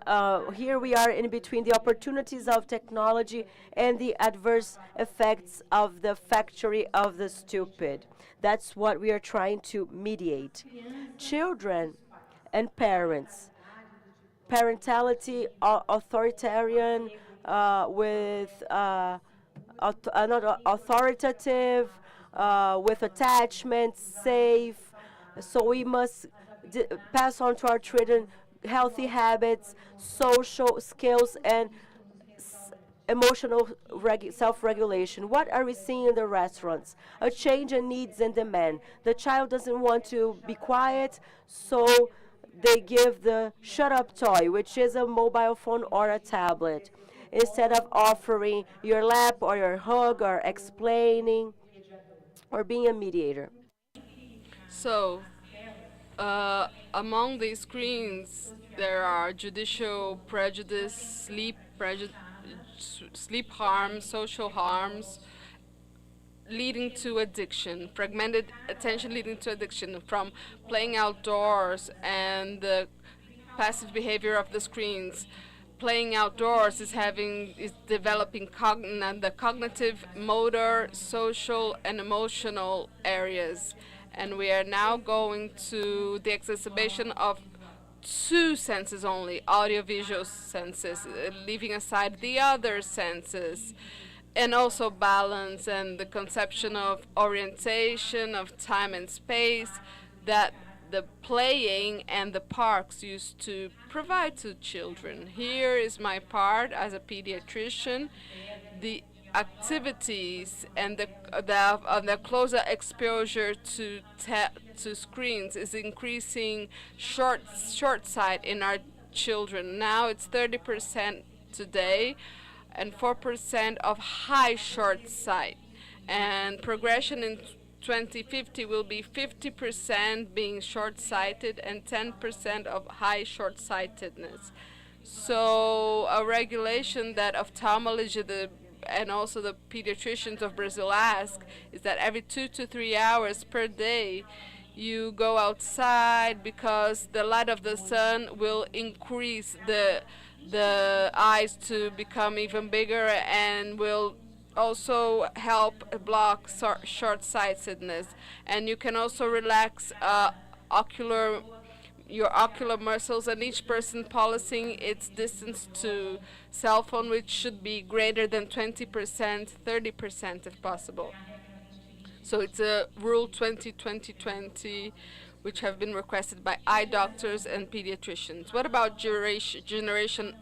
here we are in between the opportunities of technology and the adverse effects of the factory of the stupid. That's what we are trying to mediate. Children and parents, parentality, authoritarian with not authoritative, with attachment, safe. So we must pass on to our children healthy habits, social skills, and emotional self-regulation. What are we seeing in the restaurants? A change in needs and demand. The child doesn't want to be quiet, so they give the shut up toy, which is a mobile phone or a tablet, instead of offering your lap or your hug or explaining or being a mediator. So, among these screens, There are judicial prejudice, sleep harm, social harms, leading to addiction, fragmented attention leading to addiction from playing outdoors and the passive behavior of the screens. Playing outdoors is developing the cognitive, motor, social, and emotional areas. And we are now going to the exacerbation of two senses only, audiovisual senses, leaving aside the other senses, and also balance and the conception of orientation, of time and space that the playing and the parks used to provide to children. Here is my part as a pediatrician. The activities and the closer exposure to screens is increasing short sight in our children. Now it's 30% today, and 4% of high short sight. And progression in 2050 will be 50% being short sighted and 10% of high short sightedness. So, a regulation that ophthalmology and also the pediatricians of Brazil ask is that every 2 to 3 hours per day you go outside, because the light of the sun will increase the eyes to become even bigger and will also help block short-sightedness. And you can also relax ocular your ocular muscles, and each person policing its distance to cell phone, which should be greater than 20%, 30% if possible. So it's a Rule 20-20-20, which have been requested by eye doctors and pediatricians. What about Generation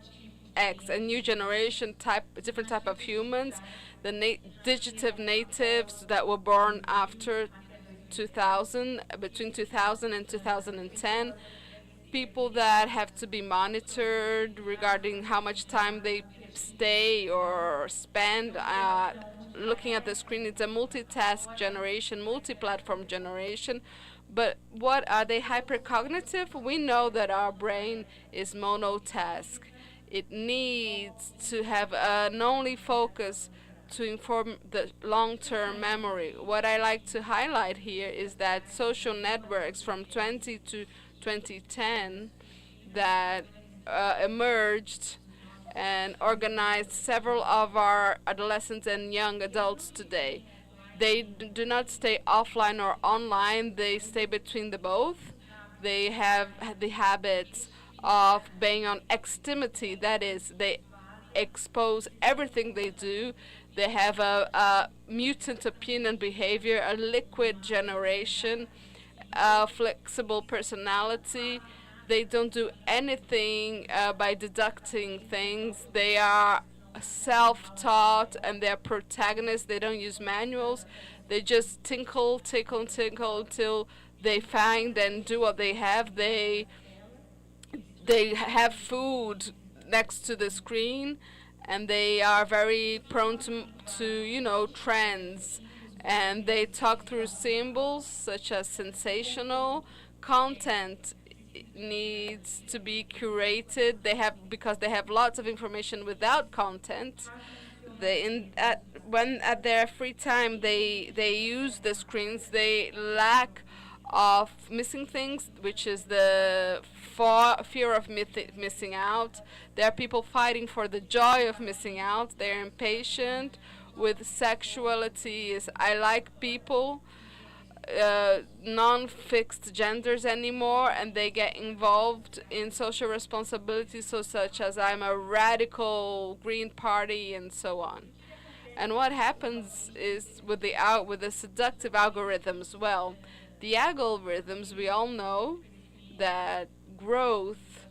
X, a new generation type, a different type of humans, the digital natives that were born after 2000, between 2000 and 2010, people that have to be monitored regarding how much time they stay or spend looking at the screen. It's a multitask generation, multi-platform generation. But what are they? Hypercognitive? We know that our brain is monotask. It needs to have an only focus to inform the long-term memory. What I like to highlight here is that social networks from 20 to 2010 that emerged and organized several of our adolescents and young adults today. They do not stay offline or online, they stay between the both. They have the habits of being on extimity, that is, they expose everything they do. They have a mutant opinion behavior, a liquid generation, a flexible personality. They don't do anything by deducting things. They are self-taught and they're protagonists. They don't use manuals. They just tinkle, tinkle, tinkle until they find and do what they have. They have food next to the screen, and they are very prone to trends, and they talk through symbols such as sensational content needs to be curated. Because they have lots of information without content. When at their free time they use the screens, they lack of missing things, which is the fear of missing out. There are people fighting for the joy of missing out. They're impatient with sexuality. I like people, non-fixed genders anymore, and they get involved in social responsibilities, such as I'm a radical Green Party and so on. And what happens is with the seductive algorithms, well, the algorithms, we all know that growth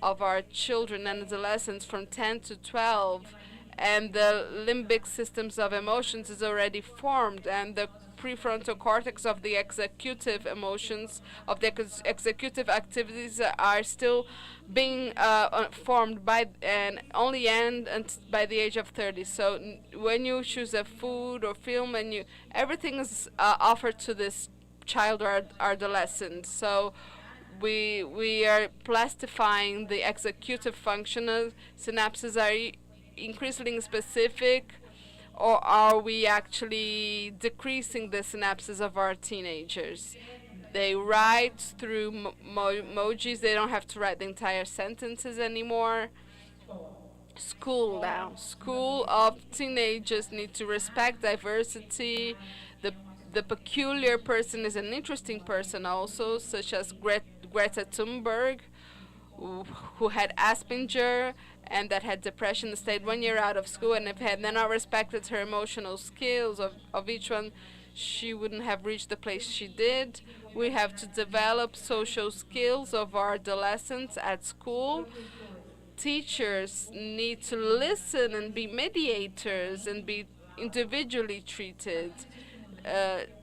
of our children and adolescents from 10 to 12 and the limbic systems of emotions is already formed, and the prefrontal cortex of the executive emotions, of the executive activities are still being formed and only end by the age of 30. So when you choose a food or film, and everything is offered to this child or adolescent. So we are plastifying the executive function. Synapses are increasingly specific, or are we actually decreasing the synapses of our teenagers? They write through emojis. They don't have to write the entire sentences anymore. School now. School of teenagers need to respect diversity. The the peculiar person is an interesting person also, such as Greta Thunberg, who had Asperger and that had depression, stayed 1 year out of school, and if had then not respected her emotional skills of each one, she wouldn't have reached the place she did. We have to develop social skills of our adolescents at school. Teachers need to listen and be mediators and be individually treated,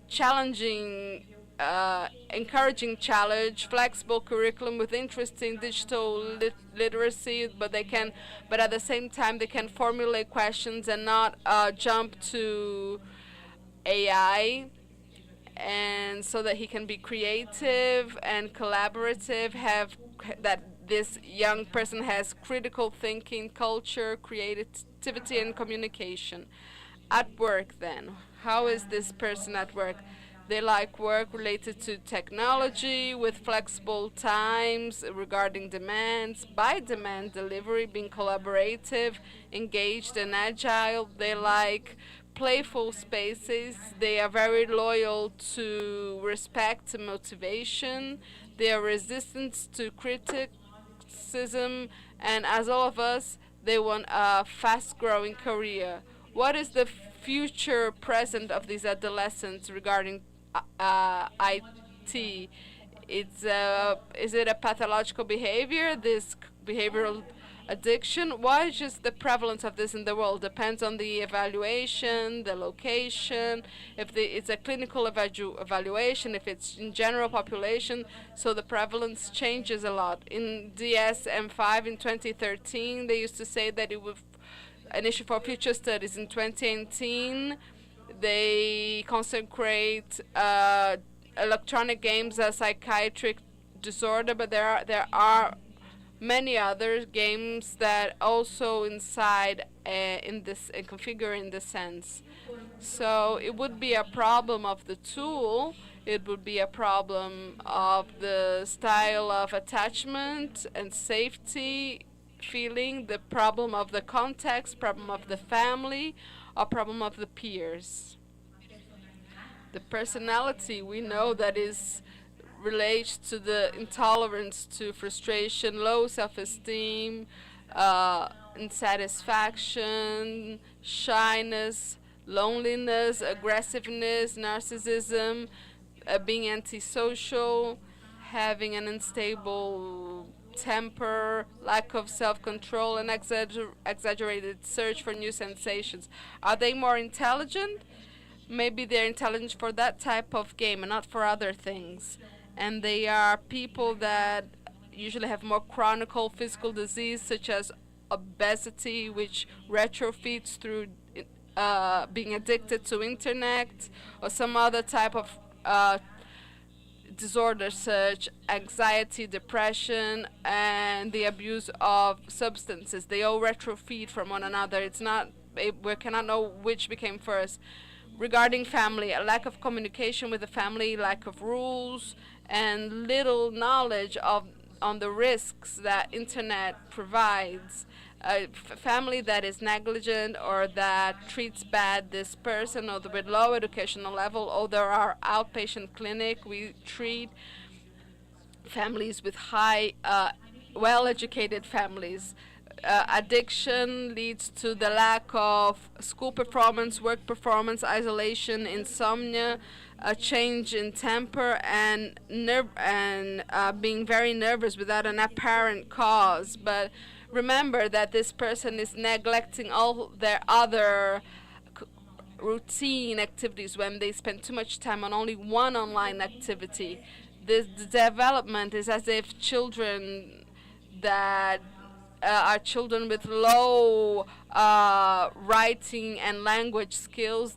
challenging, encouraging challenge, flexible curriculum with interesting digital literacy, but at the same time they can formulate questions and not jump to AI, and so that he can be creative and collaborative, have that this young person has critical thinking, culture, creativity, and communication. At work, then, how is this person at work? They like work related to technology with flexible times regarding demands, by demand delivery, being collaborative, engaged, and agile. They like playful spaces. They are very loyal to respect and motivation. They are resistant to criticism, and as all of us, they want a fast-growing career. What is the future present of these adolescents regarding IT? Is it a pathological behavior? This behavioral addiction? Why is just the prevalence of this in the world? Depends on the evaluation, the location, if it's a clinical evaluation, if it's in general population, so the prevalence changes a lot. In DSM-5 in 2013, they used to say that it was an issue for future studies. In 2018, they consecrate electronic games as psychiatric disorder, but there are many other games that also inside in this configure in this sense. So it would be a problem of the tool. It would be a problem of the style of attachment and safety feeling, the problem of the context, problem of the family, or problem of the peers. The personality, we know that is relates to the intolerance to frustration, low self-esteem, insatisfaction, shyness, loneliness, aggressiveness, narcissism, being antisocial, having an unstable temper, lack of self-control, and exaggerated search for new sensations. Are they more intelligent? Maybe they're intelligent for that type of game and not for other things. And they are people that usually have more chronic physical disease, such as obesity, which retrofeeds through being addicted to internet, or some other type of disorders such anxiety, depression, and the abuse of substances. They all retrofeed from one another. It's not, we cannot know which became first. Regarding family, a lack of communication with the family, lack of rules, and little knowledge on the risks that internet provides. A family that is negligent or that treats bad this person, or with low educational level, or there are outpatient clinic. We treat families with high, well-educated families. Addiction leads to the lack of school performance, work performance, isolation, insomnia, a change in temper, and being very nervous without an apparent cause. But remember that this person is neglecting all their other routine activities when they spend too much time on only one online activity. The development is as if children that are children with low writing and language skills,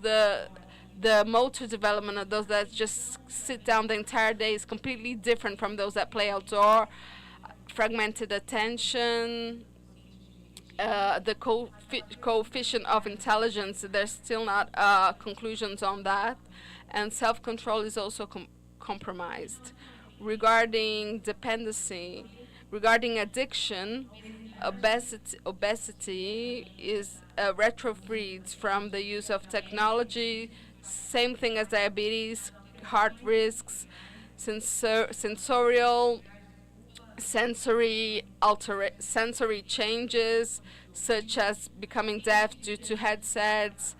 The motor development of those that just sit down the entire day is completely different from those that play outdoor. Fragmented attention, the coefficient of intelligence, there's still not conclusions on that. And self-control is also compromised. Regarding dependency, regarding addiction, obesity is retrofeeds from the use of technology. Same thing as diabetes, heart risks, sensorial, sensory changes, such as becoming deaf due to headsets,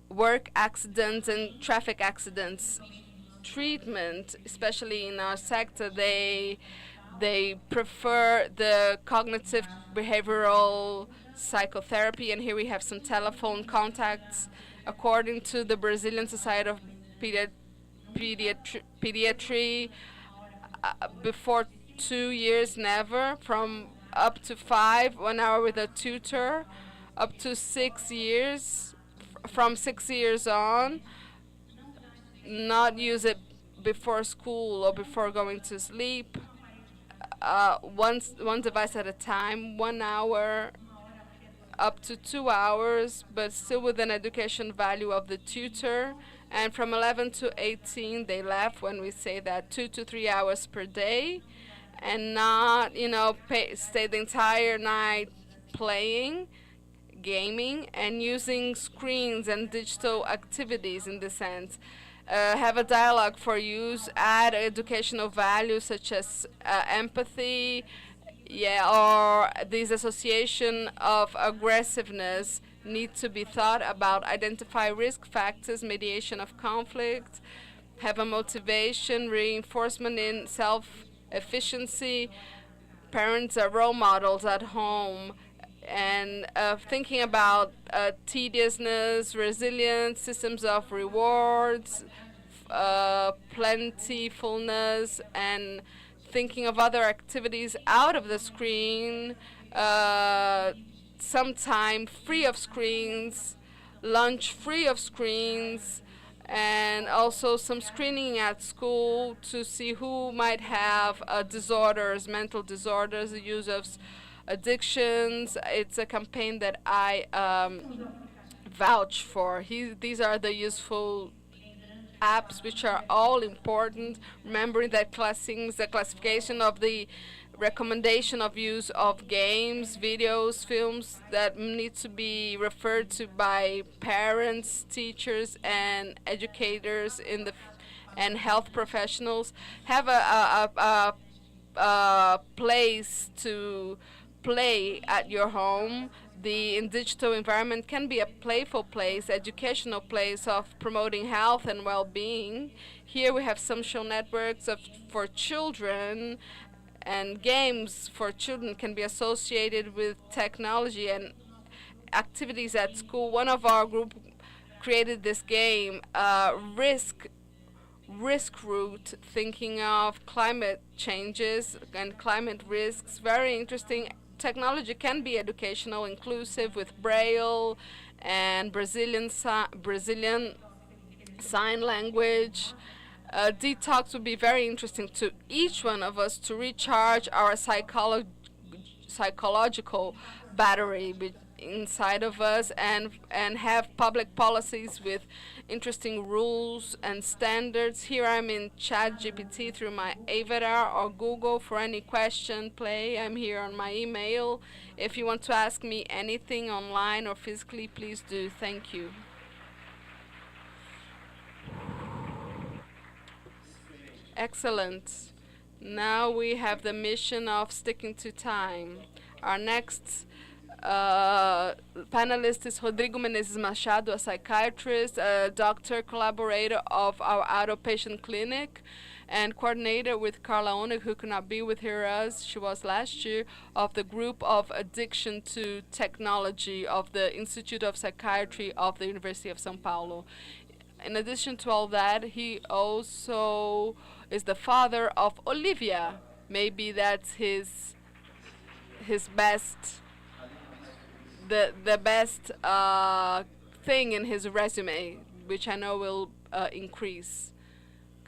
work accidents, and traffic accidents. Treatment, especially in our sector, they prefer the cognitive behavioral psychotherapy, and here we have some telephone contacts. According to the Brazilian Society of Pediatry, before 2 years, never. From up to 5, 1 hour with a tutor. Up to 6 years, from 6 years on, not use it before school or before going to sleep. One device at a time, 1 hour up to 2 hours, but still with an education value of the tutor. And from 11 to 18, they left when we say that 2 to 3 hours per day, and not, stay the entire night playing, gaming, and using screens and digital activities in this sense. Have a dialogue for use, add educational values such as empathy, or this association of aggressiveness need to be thought about, identify risk factors, mediation of conflict, have a motivation, reinforcement in self-efficiency. Parents are role models at home, and thinking about tediousness, resilience, systems of rewards, plentifulness, and thinking of other activities out of the screen, some time free of screens, lunch free of screens, and also some screening at school to see who might have disorders, mental disorders, the use of addictions. It's a campaign that I vouch for. These are the useful apps which are all important, remembering that the classification of the recommendation of use of games, videos, films that need to be referred to by parents, teachers, and educators and health professionals. Have a place to play at your home. The digital environment can be a playful place, educational place of promoting health and well-being. Here we have social networks for children, and games for children can be associated with technology and activities at school. One of our group created this game, risk route, thinking of climate changes and climate risks. Very interesting. Technology can be educational, inclusive, with Braille and Brazilian sign language. Detox would be very interesting to each one of us to recharge our psychological battery inside of us, and have public policies with interesting rules and standards. Here I'm in ChatGPT through my avatar, or Google for any question, play. I'm here on my email. If you want to ask me anything online or physically, please do. Thank you. Excellent. Now we have the mission of sticking to time. Our next panelist is Rodrigo Menezes Machado, a psychiatrist, a doctor, collaborator of our outpatient clinic, and coordinator with Carla Onig, who could not be with us. She was last year, of the group of addiction to technology of the Institute of Psychiatry of the University of São Paulo. In addition to all that, he also is the father of Olivia. Maybe that's his best, the best thing in his resume, which I know will increase.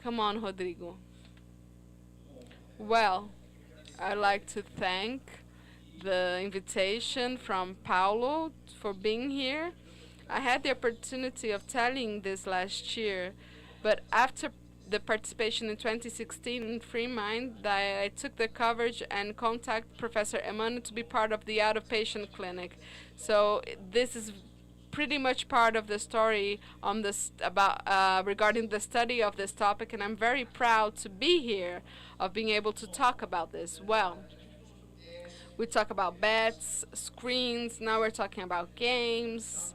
Come on, Rodrigo. Well, I'd like to thank the invitation from Paulo for being here. I had the opportunity of telling this last year, but after the participation in 2016 in Freemind, I took the coverage and contacted Professor Emmanuel to be part of the outpatient clinic. So this is pretty much part of the story on this about regarding the study of this topic, and I'm very proud to be here, of being able to talk about this. Well, we talk about bets, screens. Now we're talking about games.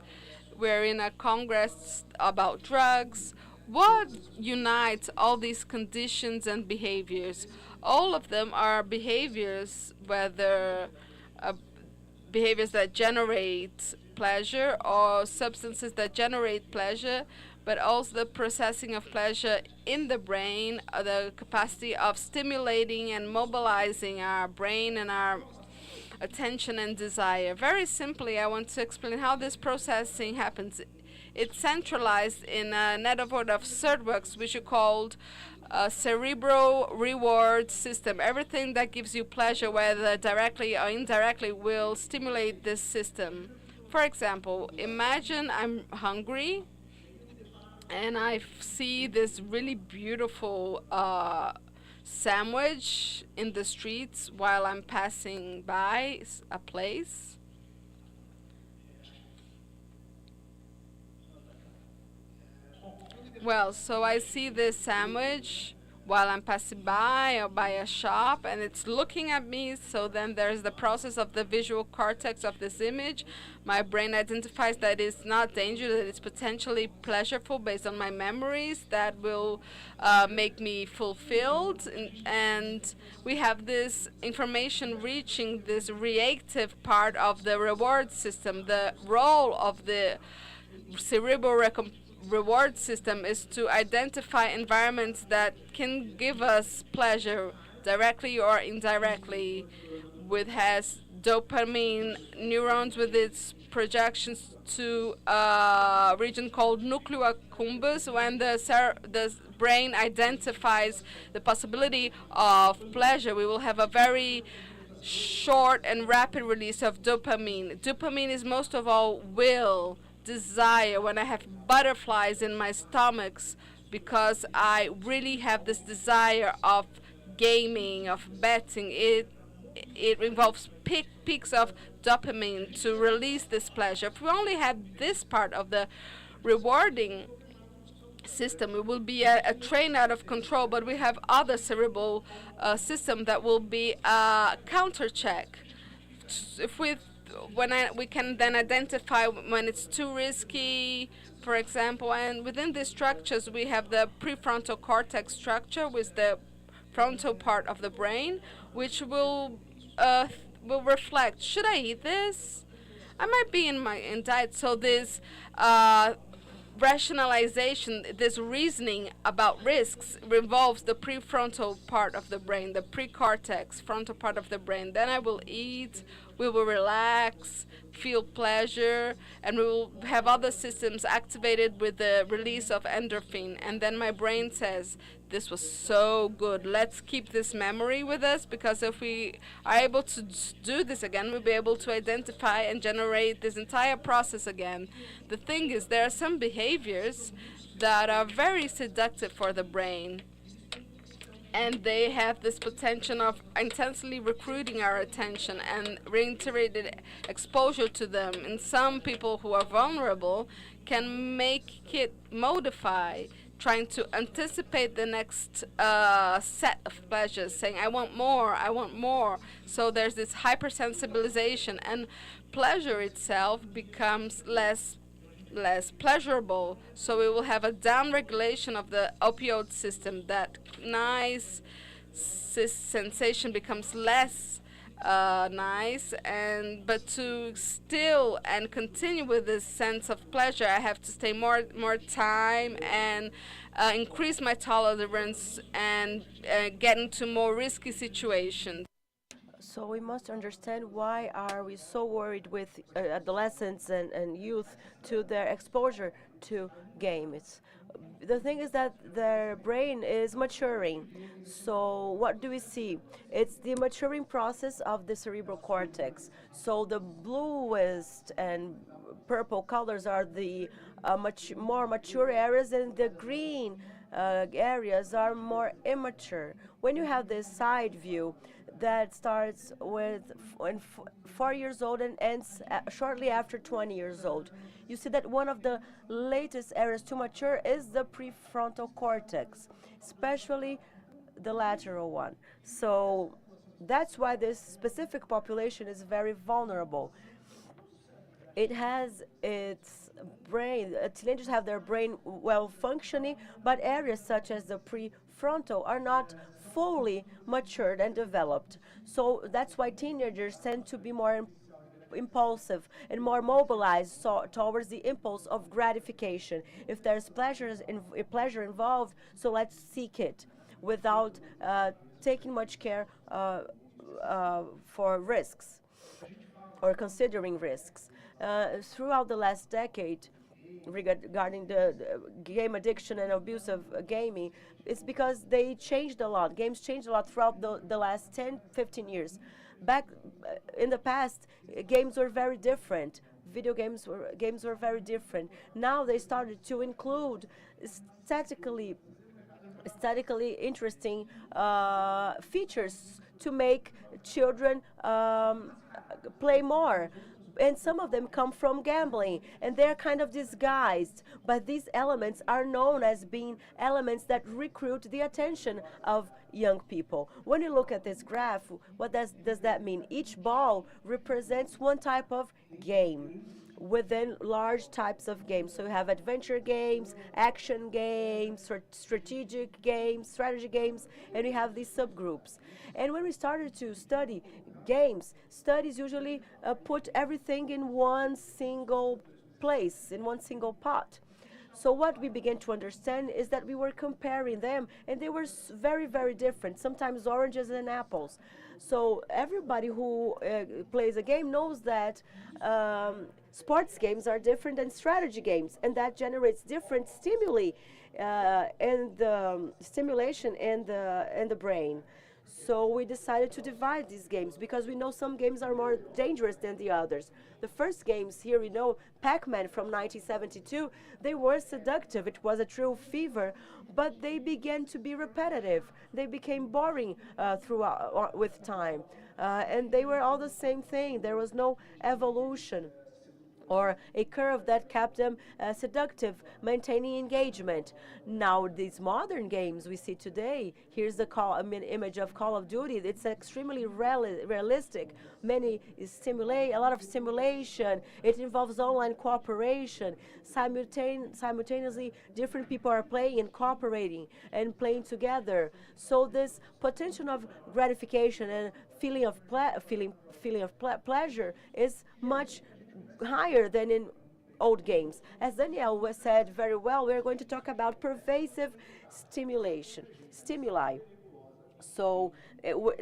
We're in a congress about drugs. What unites all these conditions and behaviors? All of them are behaviors, whether uh, behaviors that generate pleasure or substances that generate pleasure, but also the processing of pleasure in the brain, the capacity of stimulating and mobilizing our brain and our attention and desire. Very simply, I want to explain how this processing happens. It's centralized in a network of circuits, which are called a cerebral reward system. Everything that gives you pleasure, whether directly or indirectly, will stimulate this system. For example, imagine I'm hungry and I see this really beautiful sandwich in the streets while I'm passing by a place. Well, so I see this sandwich while I'm passing by or by a shop, and it's looking at me. So then there's the process of the visual cortex of this image. My brain identifies that it's not dangerous, that it's potentially pleasurable based on my memories that will make me fulfilled. And we have this information reaching this reactive part of the reward system. The role of the cerebral reward system is to identify environments that can give us pleasure directly or indirectly, with has dopamine neurons with its projections to a region called nucleo accumbens. When the brain identifies the possibility of pleasure, we will have a very short and rapid release of dopamine. Dopamine is most of all will, desire. When I have butterflies in my stomachs because I really have this desire of gaming, of betting, it involves peaks of dopamine to release this pleasure. If we only had this part of the rewarding system, it will be a train out of control, but we have other cerebral system that will be a counter check. If we can then identify when it's too risky, for example, and within these structures we have the prefrontal cortex structure with the frontal part of the brain, which will reflect, should I eat this? I might be in diet. So this rationalization, this reasoning about risks revolves the prefrontal part of the brain, the precortex, frontal part of the brain. Then I will eat, we will relax, feel pleasure, and we will have other systems activated with the release of endorphin. And then my brain says, this was so good, let's keep this memory with us, because if we are able to do this again, we'll be able to identify and generate this entire process again. The thing is, there are some behaviors that are very seductive for the brain, and they have this potential of intensely recruiting our attention and reiterated exposure to them. And some people who are vulnerable can make it modify, trying to anticipate the next set of pleasures, saying, I want more, I want more. So there's this hypersensibilization, and pleasure itself becomes less pleasurable. So we will have a downregulation of the opioid system. That nice sensation becomes less nice, and but to still and continue with this sense of pleasure, I have to stay more time and increase my tolerance and get into more risky situations. So we must understand why are we so worried with adolescents and youth to their exposure to games. The thing is that their brain is maturing. So what do we see? It's the maturing process of the cerebral cortex. So the bluest and purple colors are the more mature areas, and the green areas are more immature. When you have this side view that starts with 4 years old and ends shortly after 20 years old, you see that one of the latest areas to mature is the prefrontal cortex, especially the lateral one. So that's why this specific population is very vulnerable. It has its brain, teenagers have their brain well functioning, but areas such as the prefrontal are not fully matured and developed. So that's why teenagers tend to be more impulsive and more mobilized towards the impulse of gratification. If there's pleasure involved, so let's seek it without taking much care for risks or considering risks. Throughout the last decade, regarding the game addiction and abuse of gaming, it's because they changed a lot. Games changed a lot throughout the last 10, 15 years. Back in the past, games were very different. Video games were very different. Now they started to include statically aesthetically interesting features to make children play more. And some of them come from gambling, and they're kind of disguised. But these elements are known as being elements that recruit the attention of young people. When you look at this graph, what does that mean? Each ball represents one type of game within large types of games. So you have adventure games, action games, strategic games, strategy games, and we have these subgroups. And when we started to study games, studies usually put everything in one single place, in one single pot. So what we began to understand is that we were comparing them, and they were very, very different, sometimes oranges and apples. So everybody who plays a game knows that sports games are different than strategy games, and that generates different stimuli and the stimulation in the brain. So we decided to divide these games because we know some games are more dangerous than the others. The first games here, we know Pac-Man from 1972, they were seductive. It was a true fever, but they began to be repetitive. They became boring throughout with time, and they were all the same thing. There was no evolution or a curve that kept them seductive, maintaining engagement. Now, these modern games we see today, here's the image of Call of Duty. It's extremely realistic. A lot of stimulation. It involves online cooperation. Simultaneously, different people are playing and cooperating and playing together. So this potential of gratification and feeling of pleasure is much higher than in old games. As Danielle said very well, we're going to talk about pervasive stimuli. So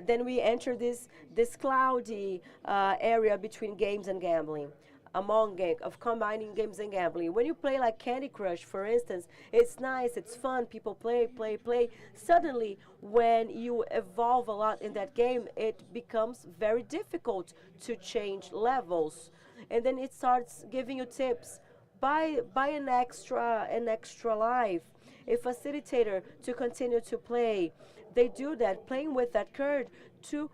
then we enter this cloudy area between games and gambling. Of combining games and gambling. When you play like Candy Crush, for instance, it's nice, it's fun, people play. Suddenly, when you evolve a lot in that game, it becomes very difficult to change levels. And then it starts giving you tips. Buy an extra life, a facilitator to continue to play. They do that, playing with that card to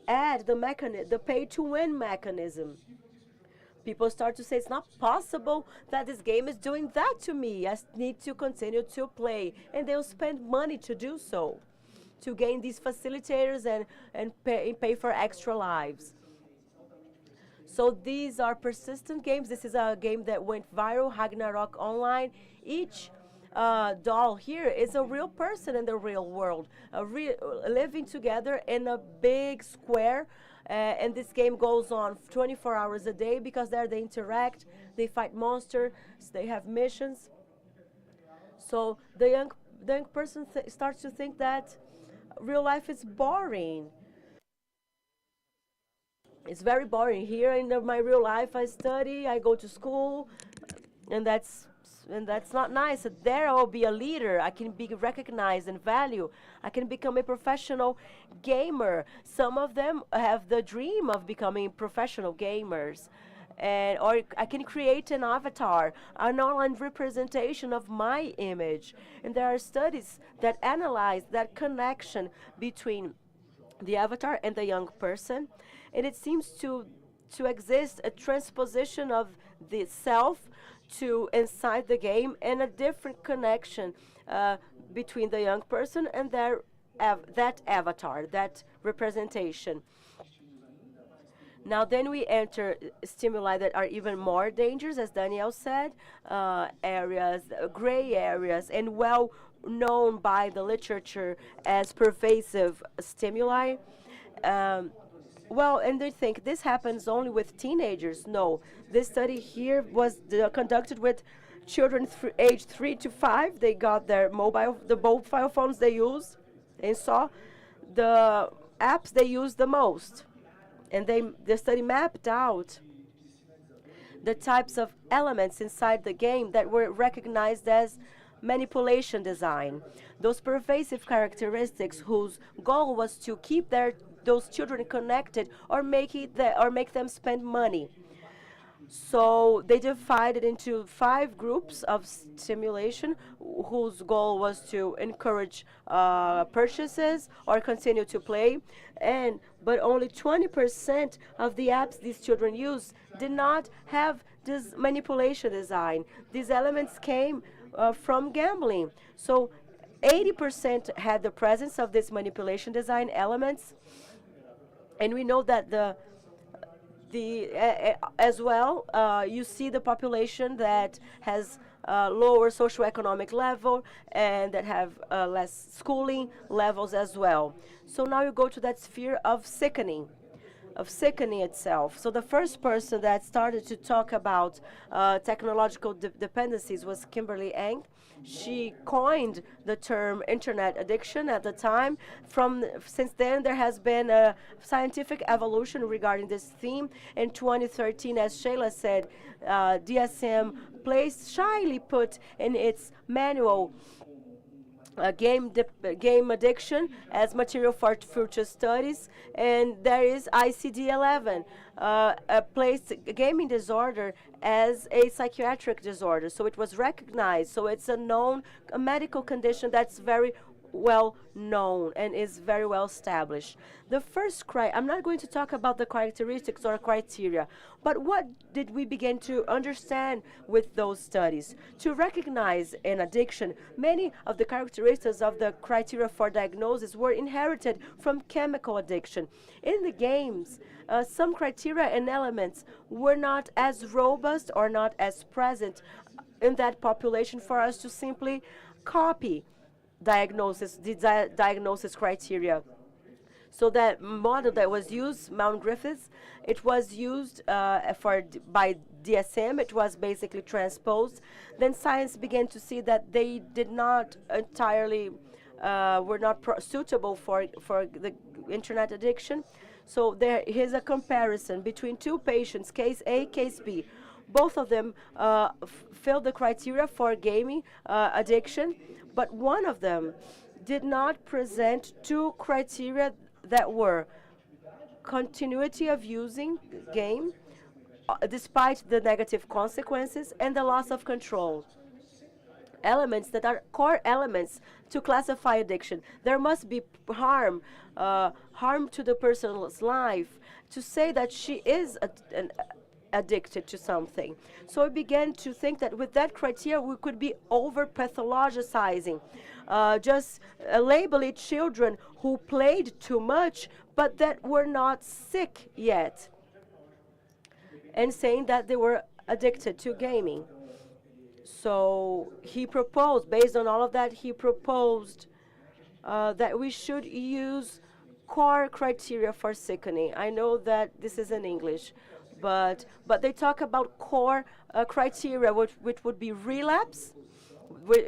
add the pay to win mechanism. People start to say it's not possible that this game is doing that to me. I need to continue to play. And they'll spend money to do so, to gain these facilitators and pay for extra lives. So these are persistent games. This is a game that went viral, Ragnarok Online. Each doll here is a real person in the real world, living together in a big square. And this game goes on 24 hours a day because there they interact, they fight monsters, they have missions. So the young person starts to think that real life is boring. It's very boring. Here in my real life, I study, I go to school, and that's and that's not nice. There I will be a leader. I can be recognized and valued. I can become a professional gamer. Some of them have the dream of becoming professional gamers. And or I can create an avatar, an online representation of my image. And there are studies that analyze that connection between the avatar and the young person, and it seems to exist a transposition of the self to inside the game, and a different connection between the young person and that avatar, that representation. Now, then we enter stimuli that are even more dangerous, as Danielle said, areas, gray areas, and well known by the literature as pervasive stimuli. Um, well, and they think this happens only with teenagers. No, this study here was conducted with children aged 3 to 5. They got the mobile phones they use, and saw the apps they use the most. And the study mapped out the types of elements inside the game that were recognized as manipulation design. Those pervasive characteristics whose goal was to keep those children connected, or make them spend money. So they divided into 5 groups of stimulation whose goal was to encourage purchases or continue to play. But only 20% of the apps these children use did not have this manipulation design. These elements came from gambling. So 80% had the presence of this manipulation design elements. And we know that as well, you see the population that has lower socioeconomic level and that have less schooling levels as well. So now you go to that sphere of sickening itself. So the first person that started to talk about technological dependencies was Kimberly Eng. She coined the term internet addiction at the time. Since then, there has been a scientific evolution regarding this theme. In 2013, as Shayla said, DSM shyly put in its manual game addiction as material for future studies, and there is ICD-11 placed gaming disorder as a psychiatric disorder. So it was recognized. So it's a medical condition that's very well known and is very well established. The first I'm not going to talk about the characteristics or criteria, but what did we begin to understand with those studies? To recognize an addiction, many of the characteristics of the criteria for diagnosis were inherited from chemical addiction. In the games, some criteria and elements were not as robust or not as present in that population for us to simply copy the diagnosis criteria. So that model that was used, Mount Griffiths, it was used by DSM. It was basically transposed. Then science began to see that they did not entirely were not suitable for the internet addiction. So here's a comparison between 2 patients, case A, case B. Both of them filled the criteria for gaming addiction, but one of them did not present 2 criteria that were continuity of using game, despite the negative consequences, and the loss of control. Elements that are core elements to classify addiction. There must be harm to the person's life to say that she is addicted to something. So I began to think that with that criteria we could be over pathologizing, just labeling children who played too much but that were not sick yet, and saying that they were addicted to gaming. So he proposed, based on all of that, he proposed that we should use core criteria for sickening. I know that this is in English, but they talk about core criteria, which would be relapse,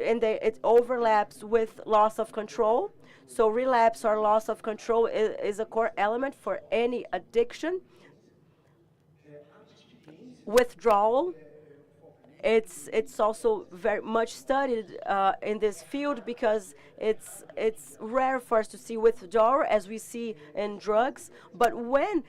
and it overlaps with loss of control. So relapse or loss of control is a core element for any addiction. Withdrawal It's also very much studied in this field because it's rare for us to see withdrawal as we see in drugs. But when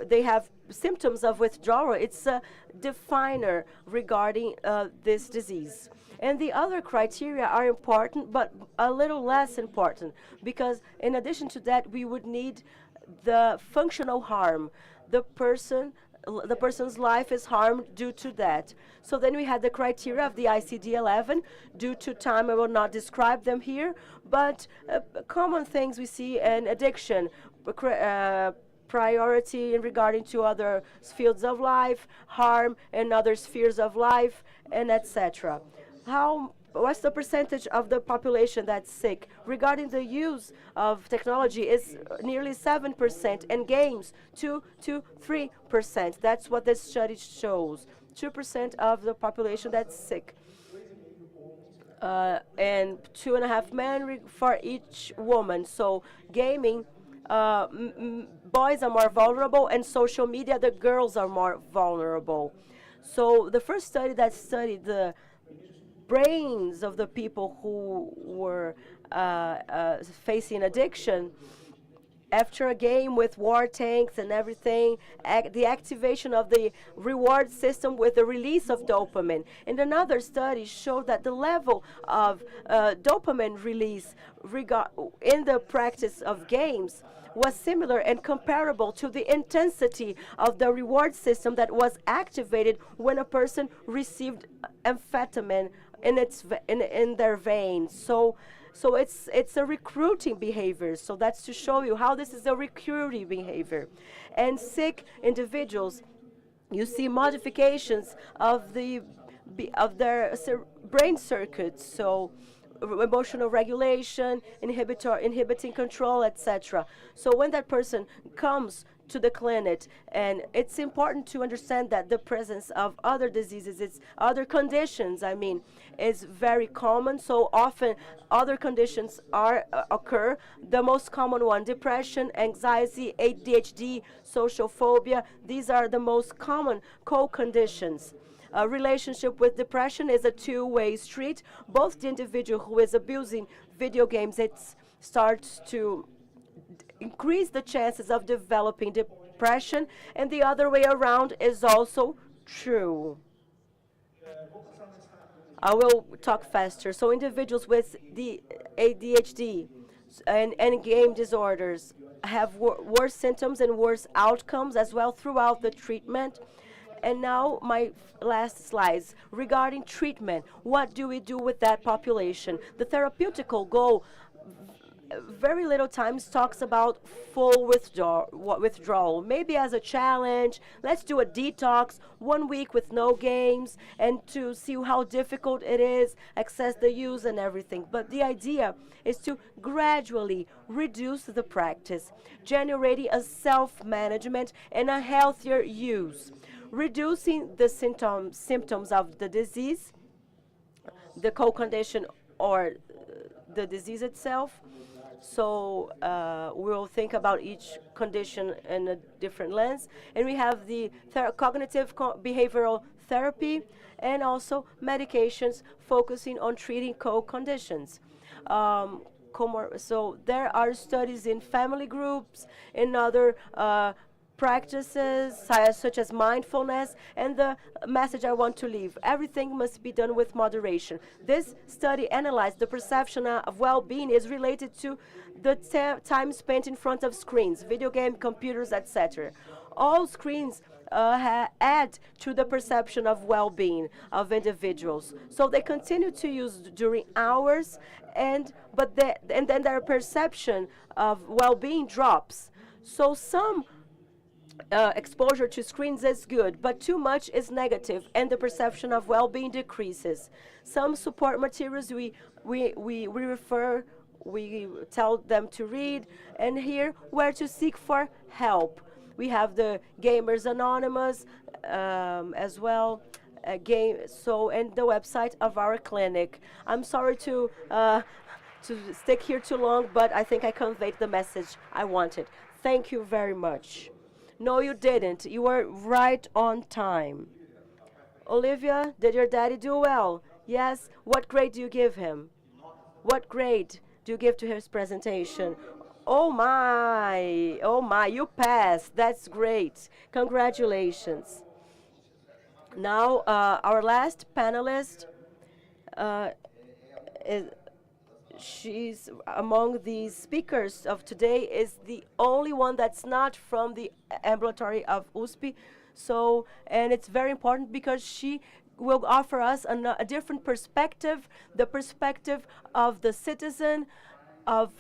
they have symptoms of withdrawal, it's a definer regarding this disease. And the other criteria are important, but a little less important, because in addition to that, we would need the functional harm. The person the person's life is harmed due to that. So then we had the criteria of the ICD-11. Due to time, I will not describe them here, but common things we see in addiction, priority in regarding to other fields of life, harm in other spheres of life, and etc. What's the percentage of the population that's sick? Regarding the use of technology is nearly 7%, and games 2 to 3%. That's what this study shows. 2% of the population that's sick. And 2.5 men for each woman. So gaming, boys are more vulnerable, and social media, the girls are more vulnerable. So the first study that studied the brains of the people who were facing addiction after a game with war tanks and everything, the activation of the reward system with the release of dopamine. And another study showed that the level of dopamine release in the practice of games was similar and comparable to the intensity of the reward system that was activated when a person received amphetamine in their veins. So it's a recruiting behavior. So that's to show you how this is a recruiting behavior. And sick individuals, you see modifications of their brain circuits. So emotional regulation, inhibiting control, etc. So when that person comes to the clinic, and it's important to understand that the presence of other diseases, it's other conditions, is very common. So often other conditions occur. The most common one, depression, anxiety, ADHD, social phobia, these are the most common co-conditions. A relationship with depression is a two-way street. Both the individual who is abusing video games, it starts to increase the chances of developing depression, and the other way around is also true. I will talk faster. So individuals with the ADHD and game disorders have worse symptoms and worse outcomes as well throughout the treatment. And now my last slides regarding treatment. What do we do with that population? The therapeutical goal very little times talks about full withdrawal. Maybe as a challenge, let's do a detox, 1 week with no games, and to see how difficult it is, access the use and everything. But the idea is to gradually reduce the practice, generating a self-management and a healthier use, reducing the symptoms of the disease, the co-condition, or the disease itself. So we'll think about each condition in a different lens. And we have the cognitive behavioral therapy, and also medications focusing on treating co-conditions. So there are studies in family groups, in other practices such as mindfulness, and the message I want to leave: everything must be done with moderation. This study analyzed the perception of well-being is related to the time spent in front of screens, video game, computers, etc. All screens add to the perception of well-being of individuals. So they continue to use during hours, and then their perception of well-being drops. So some exposure to screens is good, but too much is negative, and the perception of well-being decreases. Some support materials we tell them to read, and here where to seek for help. We have the Gamers Anonymous as well. And the website of our clinic. I'm sorry to stick here too long, but I think I conveyed the message I wanted. Thank you very much. No, you didn't. You were right on time. Olivia, did your daddy do well? Yes. What grade do you give him? What grade do you give to his presentation? Oh my, you passed. That's great. Congratulations. Now, our last panelist, uh, is, she's among the speakers of today, is the only one that's not from the ambulatory of USP. So, and it's very important because she will offer us a different perspective, the perspective of the citizen, of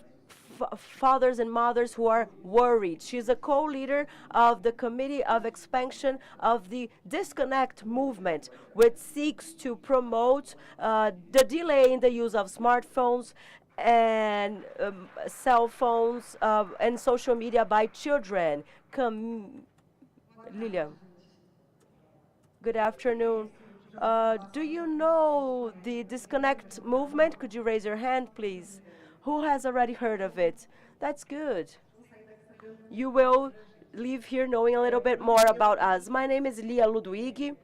fathers and mothers who are worried. She's a co-leader of the Committee of Expansion of the Disconnect movement, which seeks to promote the delay in the use of smartphones and cell phones and social media by children. Lilia, good afternoon. Do you know the Disconnect movement? Could you raise your hand, please? Who has already heard of it? That's good. You will leave here knowing a little bit more about us. My name is Lia Ludwig.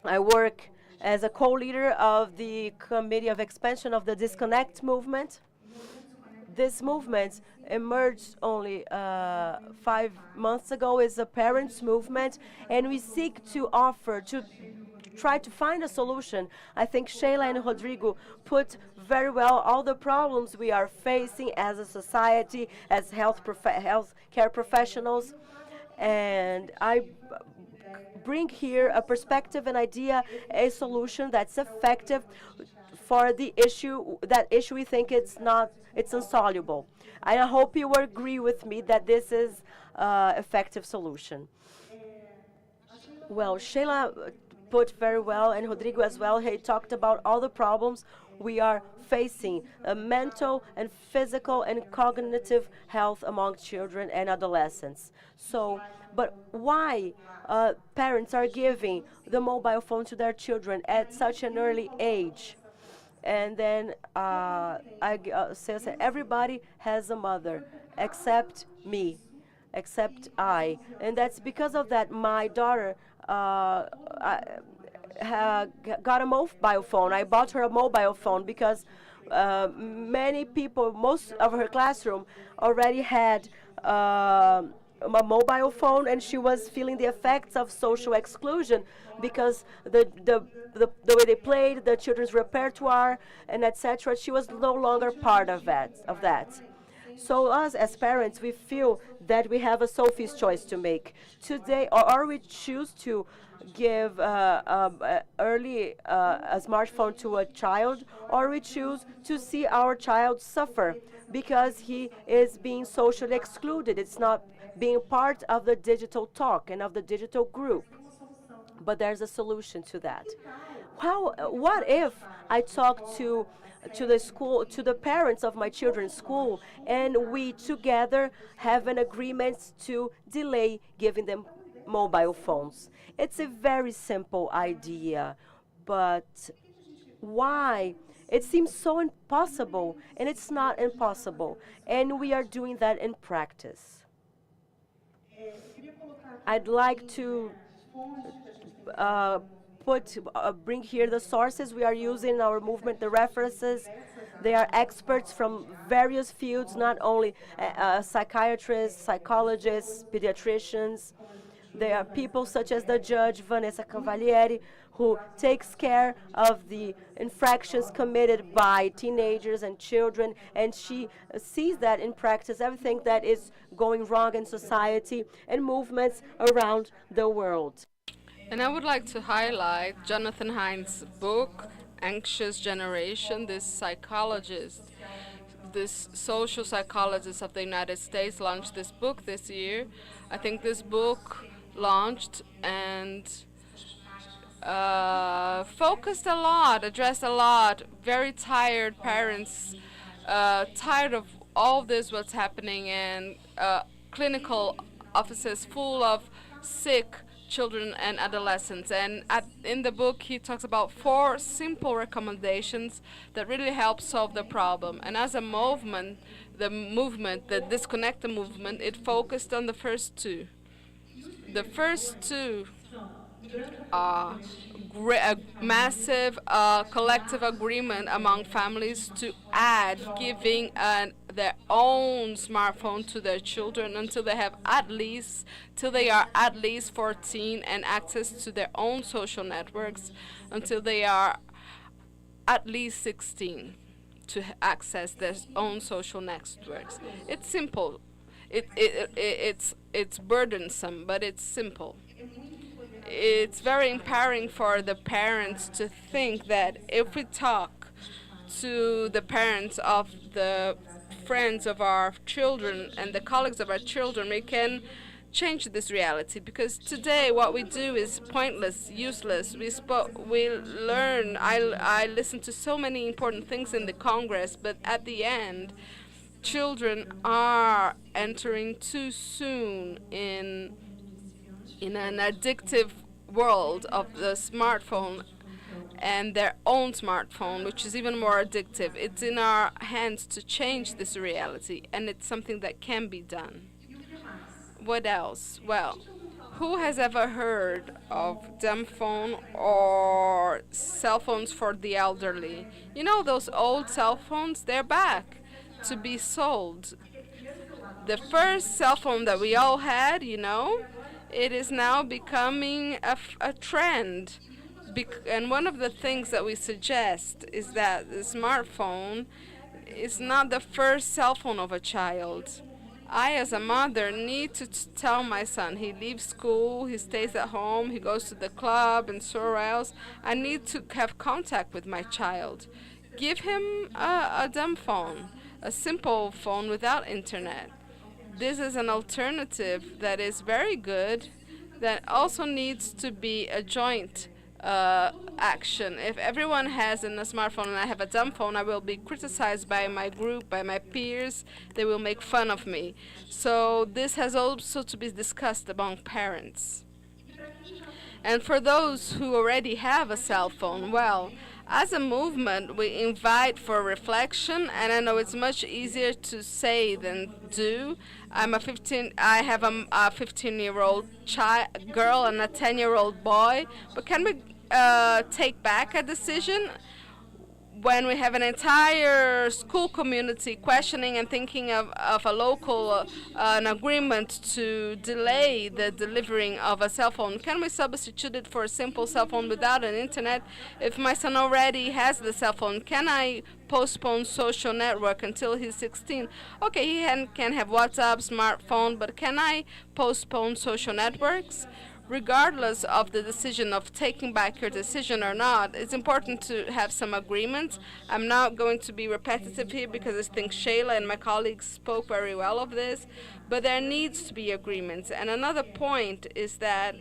I work as a co-leader of the Committee of Expansion of the Disconnect movement. This movement emerged only 5 months ago. Is a parents' movement, and we seek to offer to try to find a solution. I think Sheila and Rodrigo put very well all the problems we are facing as a society, as health care professionals, and I bring here a perspective, an idea, a solution that's effective for the issue. That issue we think it's insoluble. And I hope you will agree with me that this is effective solution. Well, Sheila put very well, and Rodrigo as well. He talked about all the problems we are facing, mental and physical and cognitive health among children and adolescents. So, but why parents are giving the mobile phone to their children at such an early age? And then says that everybody has a mother except me, except I. And that's because of that, my daughter got a mobile phone. I bought her a mobile phone because many people, most of her classroom already had a mobile phone, and she was feeling the effects of social exclusion because the way they played, the children's repertoire, and etc. She was no longer part of that. So us as parents, we feel that we have a Sophie's choice to make today, or we choose to give early a smartphone to a child, or we choose to see our child suffer because he is being socially excluded. It's not being part of the digital talk and of the digital group. But there's a solution to that. What if I talk to the school, to the parents of my children's school, and we together have an agreement to delay giving them mobile phones? It's a very simple idea, but why? It seems so impossible, and it's not impossible, and we are doing that in practice. I'd like to uh, bring here the sources we are using in our movement, the references. They are experts from various fields, not only psychiatrists, psychologists, pediatricians. There are people such as the judge Vanessa Cavalieri, who takes care of the infractions committed by teenagers and children, and she sees that in practice, everything that is going wrong in society and movements around the world. And I would like to highlight Jonathan Haidt book, Anxious Generation. This social psychologist of the United States launched this book this year. I think this book launched and focused a lot, addressed a lot, very tired parents, tired of all this what's happening, and clinical offices full of sick children and adolescents. And in the book, he talks about 4 simple recommendations that really help solve the problem. And as a movement, the Disconnect movement, it focused on the first two. The first two uh, a massive collective agreement among families to add giving their own smartphone to their children until they have at least till they are at least 14 and access to their own social networks until they are at least 16 to access their own social networks. It's simple. It's burdensome, but it's simple. It's very empowering for the parents to think that if we talk to the parents of the friends of our children and the colleagues of our children, we can change this reality. Because today, what we do is pointless, useless. We learn. I listen to so many important things in the Congress, but at the end, children are entering too soon in an addictive world of the smartphone and their own smartphone, which is even more addictive. It's in our hands to change this reality, and it's something that can be done. What else? Well, who has ever heard of dumb phone or cell phones for the elderly? You know, those old cell phones, they're back to be sold. The first cell phone that we all had, it is now becoming a trend. And one of the things that we suggest is that the smartphone is not the first cell phone of a child. I, as a mother, need to tell my son he leaves school, he stays at home, he goes to the club and somewhere else. I need to have contact with my child. Give him a dumb phone, a simple phone without internet. This is an alternative that is very good, that also needs to be a joint action. If everyone has a smartphone and I have a dumb phone, I will be criticized by my group, by my peers. They will make fun of me. So this has also to be discussed among parents. And for those who already have a cell phone, well, as a movement, we invite for reflection, and I know it's much easier to say than do. I have a 15-year-old girl and a 10-year-old boy, but can we take back a decision when we have an entire school community questioning and thinking of a local an agreement to delay the delivering of a cell phone? Can we substitute it for a simple cell phone without an internet? If my son already has the cell phone, can I postpone social network until he's 16? Okay, he can have WhatsApp, smartphone, but can I postpone social networks? Regardless of the decision of taking back your decision or not, it's important to have some agreement. I'm not going to be repetitive here because I think Shayla and my colleagues spoke very well of this, but there needs to be agreements. And another point is that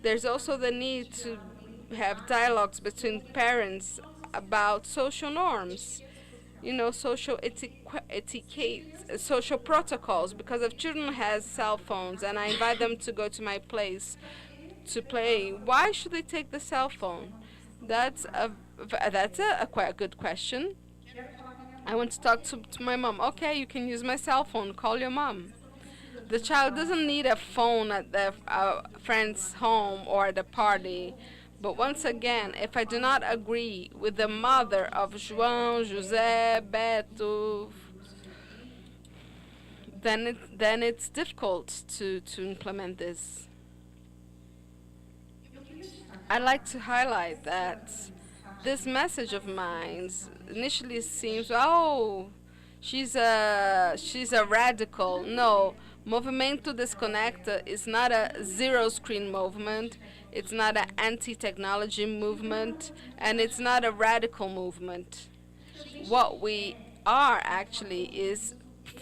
there's also the need to have dialogues between parents about social norms, social etiquette, social protocols. Because if children has cell phones and I invite them to go to my place to play, why should they take the cell phone? That's a quite good question. I want to talk to my mom. Okay, you can use my cell phone. Call your mom. The child doesn't need a phone at their friend's home or at a party. But once again, if I do not agree with the mother of João, José, Beto, then it's difficult to implement this. I'd like to highlight that this message of mine initially seems, oh, she's a radical. No, Movimento Desconecta is not a zero screen movement. It's not an anti-technology movement, and it's not a radical movement. What we are actually is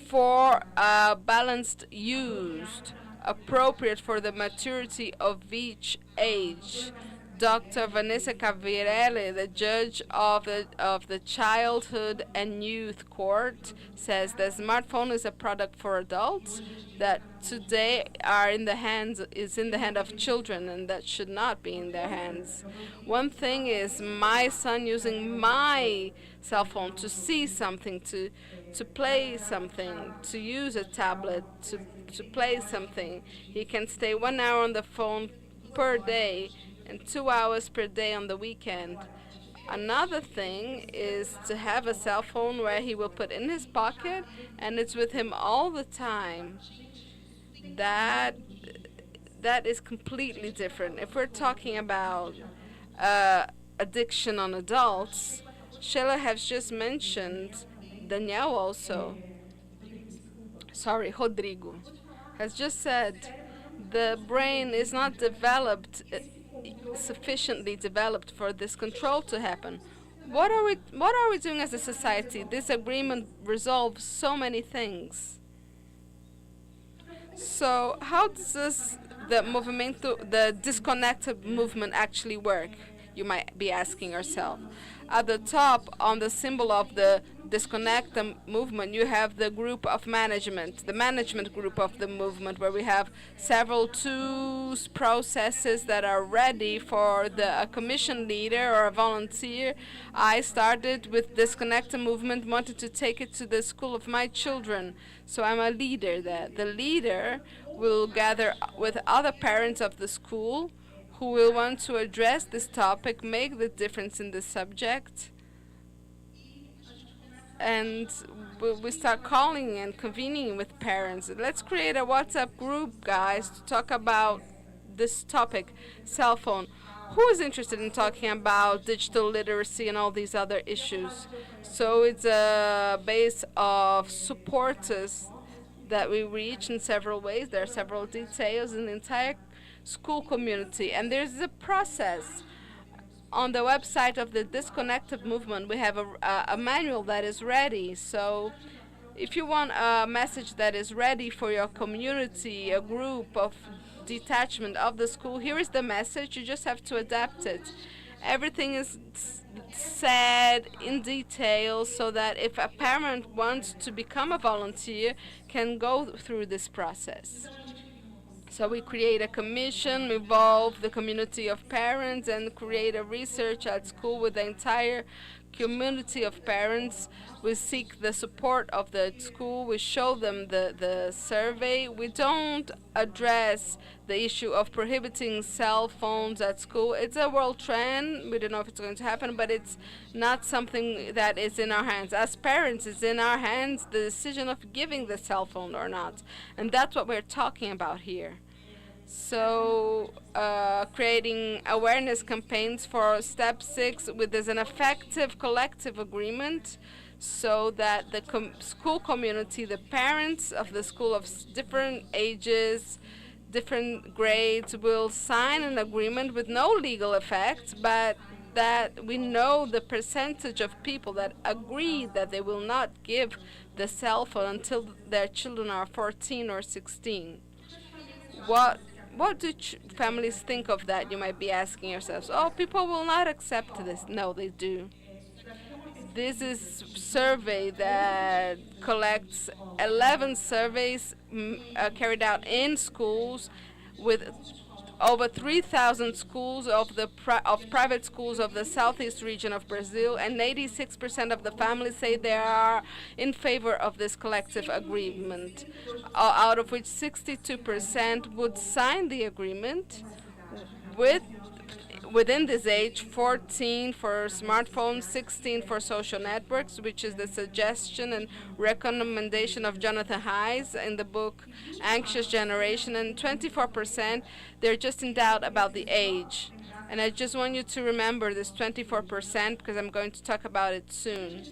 for a balanced use, appropriate for the maturity of each age. Dr. Vanessa Cavirelli, the judge of the Childhood and Youth Court, says the smartphone is a product for adults that today is in the hand of children, and that should not be in their hands. One thing is my son using my cell phone to see something, to play something, to use a tablet, to play something. He can stay 1 hour on the phone per day and 2 hours per day on the weekend. Another thing is to have a cell phone where he will put in his pocket and it's with him all the time. That that is completely different. If we're talking about uh, addiction on adults, Sheila has just mentioned, Danielle also, sorry, Rodrigo, has just said the brain is not developed, sufficiently developed for this control to happen. What are we doing as a society? This agreement resolves so many things. So how does the disconnected movement actually work? You might be asking yourself. At the top, on the symbol of the disconnected movement, you have the group of management, the management group of the movement, where we have several tools, processes that are ready for a commission leader or a volunteer. I started with disconnected movement, wanted to take it to the school of my children. So I'm a leader there. The leader will gather with other parents of the school who will want to address this topic, make the difference in the subject, and we start calling and convening with parents. Let's create a WhatsApp group, guys, to talk about this topic, cell phone. Who is interested in talking about digital literacy and all these other issues? So it's a base of supporters that we reach in several ways. There are several details in the entire school community, and there's a process. On the website of the Disconnected Movement, we have a manual that is ready. So if you want a message that is ready for your community, a group of detachment of the school, here is the message. You just have to adapt it. Everything is said in detail so that if a parent wants to become a volunteer, can go through this process. So we create a commission, involve the community of parents, and create a research at school with the entire community of parents. We seek the support of the school. We show them the survey. We don't address the issue of prohibiting cell phones at school. It's a world trend. We don't know if it's going to happen, but it's not something that is in our hands. As parents, it's in our hands the decision of giving the cell phone or not. And that's what we're talking about here. So, creating awareness campaigns for step 6 with as an effective collective agreement so that the school community, the parents of the school of different ages, different grades, will sign an agreement with no legal effect, but that we know the percentage of people that agree that they will not give the cell phone until their children are 14 or 16. What do families think of that? You might be asking yourselves. Oh, people will not accept this. No, they do. This is survey that collects 11 surveys carried out in schools with over 3,000 schools of private schools of the southeast region of Brazil, and 86% of the families say they are in favor of this collective agreement, out of which 62% would sign the agreement with within this age, 14 for smartphones, 16 for social networks, which is the suggestion and recommendation of Jonathan Hayes in the book Anxious Generation, and 24%, they're just in doubt about the age. And I just want you to remember this 24% because I'm going to talk about it soon.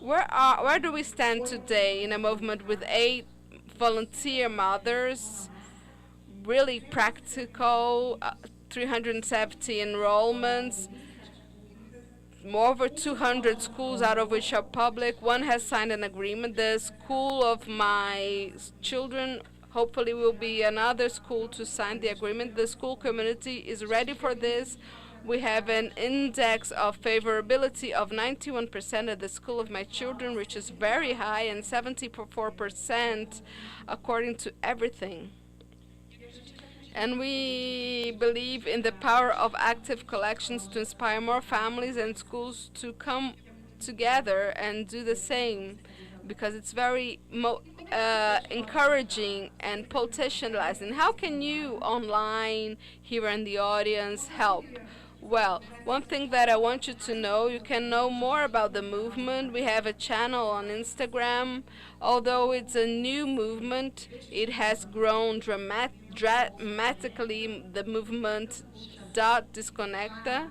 Where do we stand today in a movement with 8 volunteer mothers, really practical, 370 enrollments, more over 200 schools out of which are public. One has signed an agreement. The school of my children hopefully will be another school to sign the agreement. The school community is ready for this. We have an index of favorability of 91% at the school of my children, which is very high, and 74% according to everything. And we believe in the power of active collections to inspire more families and schools to come together and do the same. because it's very encouraging and potentializing. How can you online here in the audience help? Well, one thing that I want you to know, you can know more about the movement. We have a channel on Instagram. Although it's a new movement, it has grown dramatically. The movement dot disconnecta.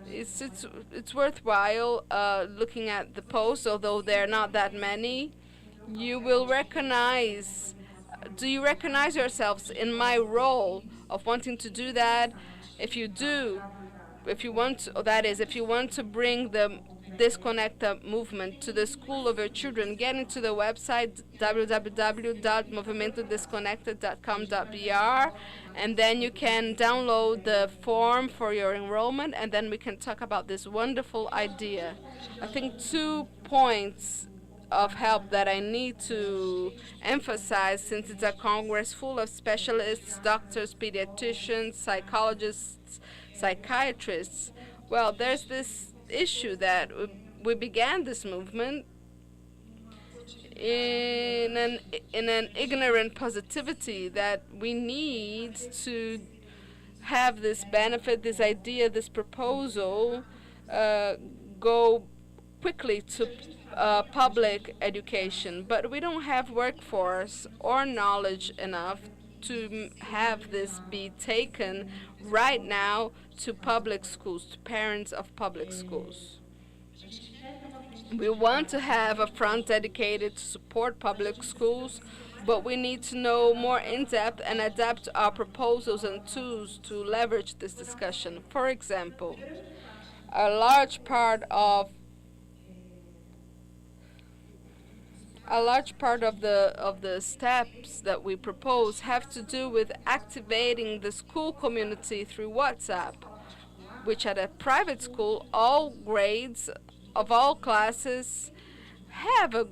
It's worthwhile looking at the posts, although there are not that many. You will recognize. Do you recognize yourselves in my role of wanting to do that? If you do, if you want to, that is, if you want to bring the Disconnecta movement to the school of your children, get into the website www.movimentodisconnected.com.br, and then you can download the form for your enrollment, and then we can talk about this wonderful idea. I think 2 points of help that I need to emphasize, since it's a congress full of specialists, doctors, pediatricians, psychologists, psychiatrists. Well, there's this issue that we began this movement in an ignorant positivity that we need to have this benefit, this idea, this proposal go quickly to public education, but we don't have workforce or knowledge enough to have this be taken right now to public schools, to parents of public schools. We want to have a front dedicated to support public schools, but we need to know more in depth and adapt our proposals and tools to leverage this discussion. For example, a large part of the steps that we propose have to do with activating the school community through WhatsApp, which at a private school, all grades of all classes have a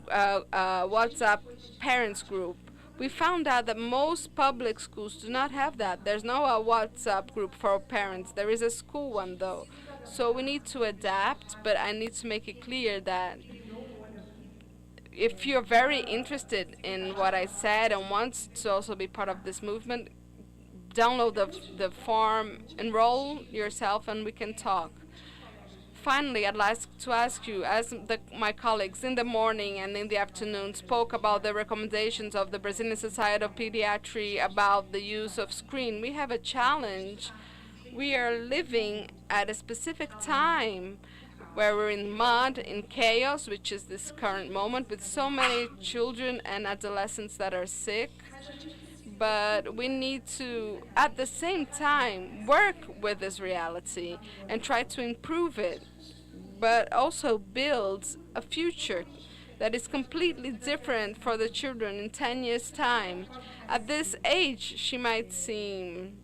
WhatsApp parents group. We found out that most public schools do not have that. There's no a WhatsApp group for parents. There is a school one though. So we need to adapt, but I need to make it clear that if you're very interested in what I said and want to also be part of this movement, download the form, enroll yourself, and we can talk. Finally, I'd like to ask you, as my colleagues in the morning and in the afternoon spoke about the recommendations of the Brazilian Society of Pediatry about the use of screen, we have a challenge. We are living at a specific time where we're in mud, in chaos, which is this current moment, with so many children and adolescents that are sick. But we need to, at the same time, work with this reality and try to improve it, but also build a future that is completely different for the children in 10 years' time. At this age, she might seem,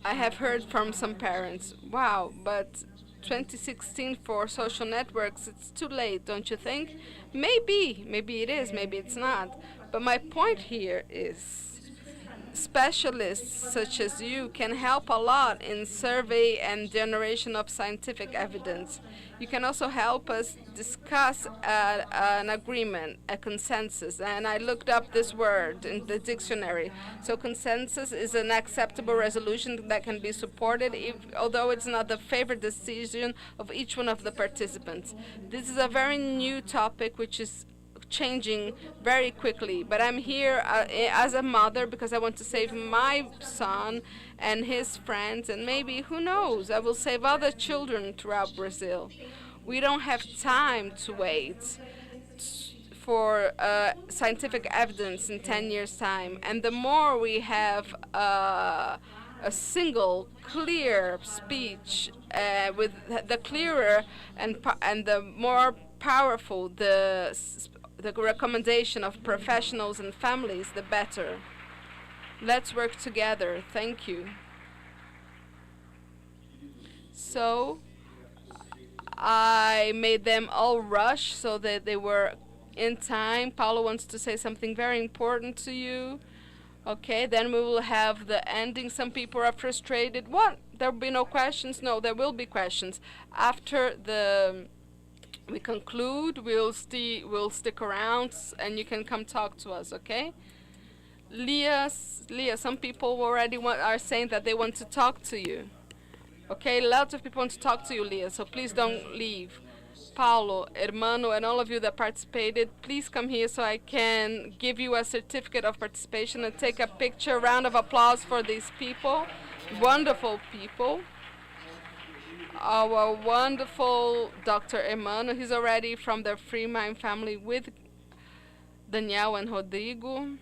I have heard from some parents, wow, but 2016 for social networks, it's too late, don't you think? Maybe it is, maybe it's not. But my point here is specialists such as you can help a lot in survey and generation of scientific evidence. You can also help us discuss an agreement, a consensus. And I looked up this word in the dictionary. So consensus is an acceptable resolution that can be supported, although it's not the favorite decision of each one of the participants. This is a very new topic which is changing very quickly, but I'm here as a mother because I want to save my son and his friends, and maybe, who knows, I will save other children throughout Brazil. We don't have time to wait for scientific evidence in 10 years' time, and the more we have a single, clear speech, with the clearer and the more powerful the recommendation of professionals and families, the better. Let's work together. Thank you. So I made them all rush so that they were in time. Paulo wants to say something very important to you. Okay, then we will have the ending. Some people are frustrated. What? There will be no questions? No, there will be questions. After the we conclude, we'll stick around, and you can come talk to us, okay? Leah, some people already are saying that they want to talk to you. Okay, lots of people want to talk to you, Leah, so please don't leave. Paulo, Hermano, and all of you that participated, please come here so I can give you a certificate of participation and take a picture. Round of applause for these people. Wonderful people. Our wonderful Dr. Hermano, he's already from the Freemind family with Danielle and Rodrigo.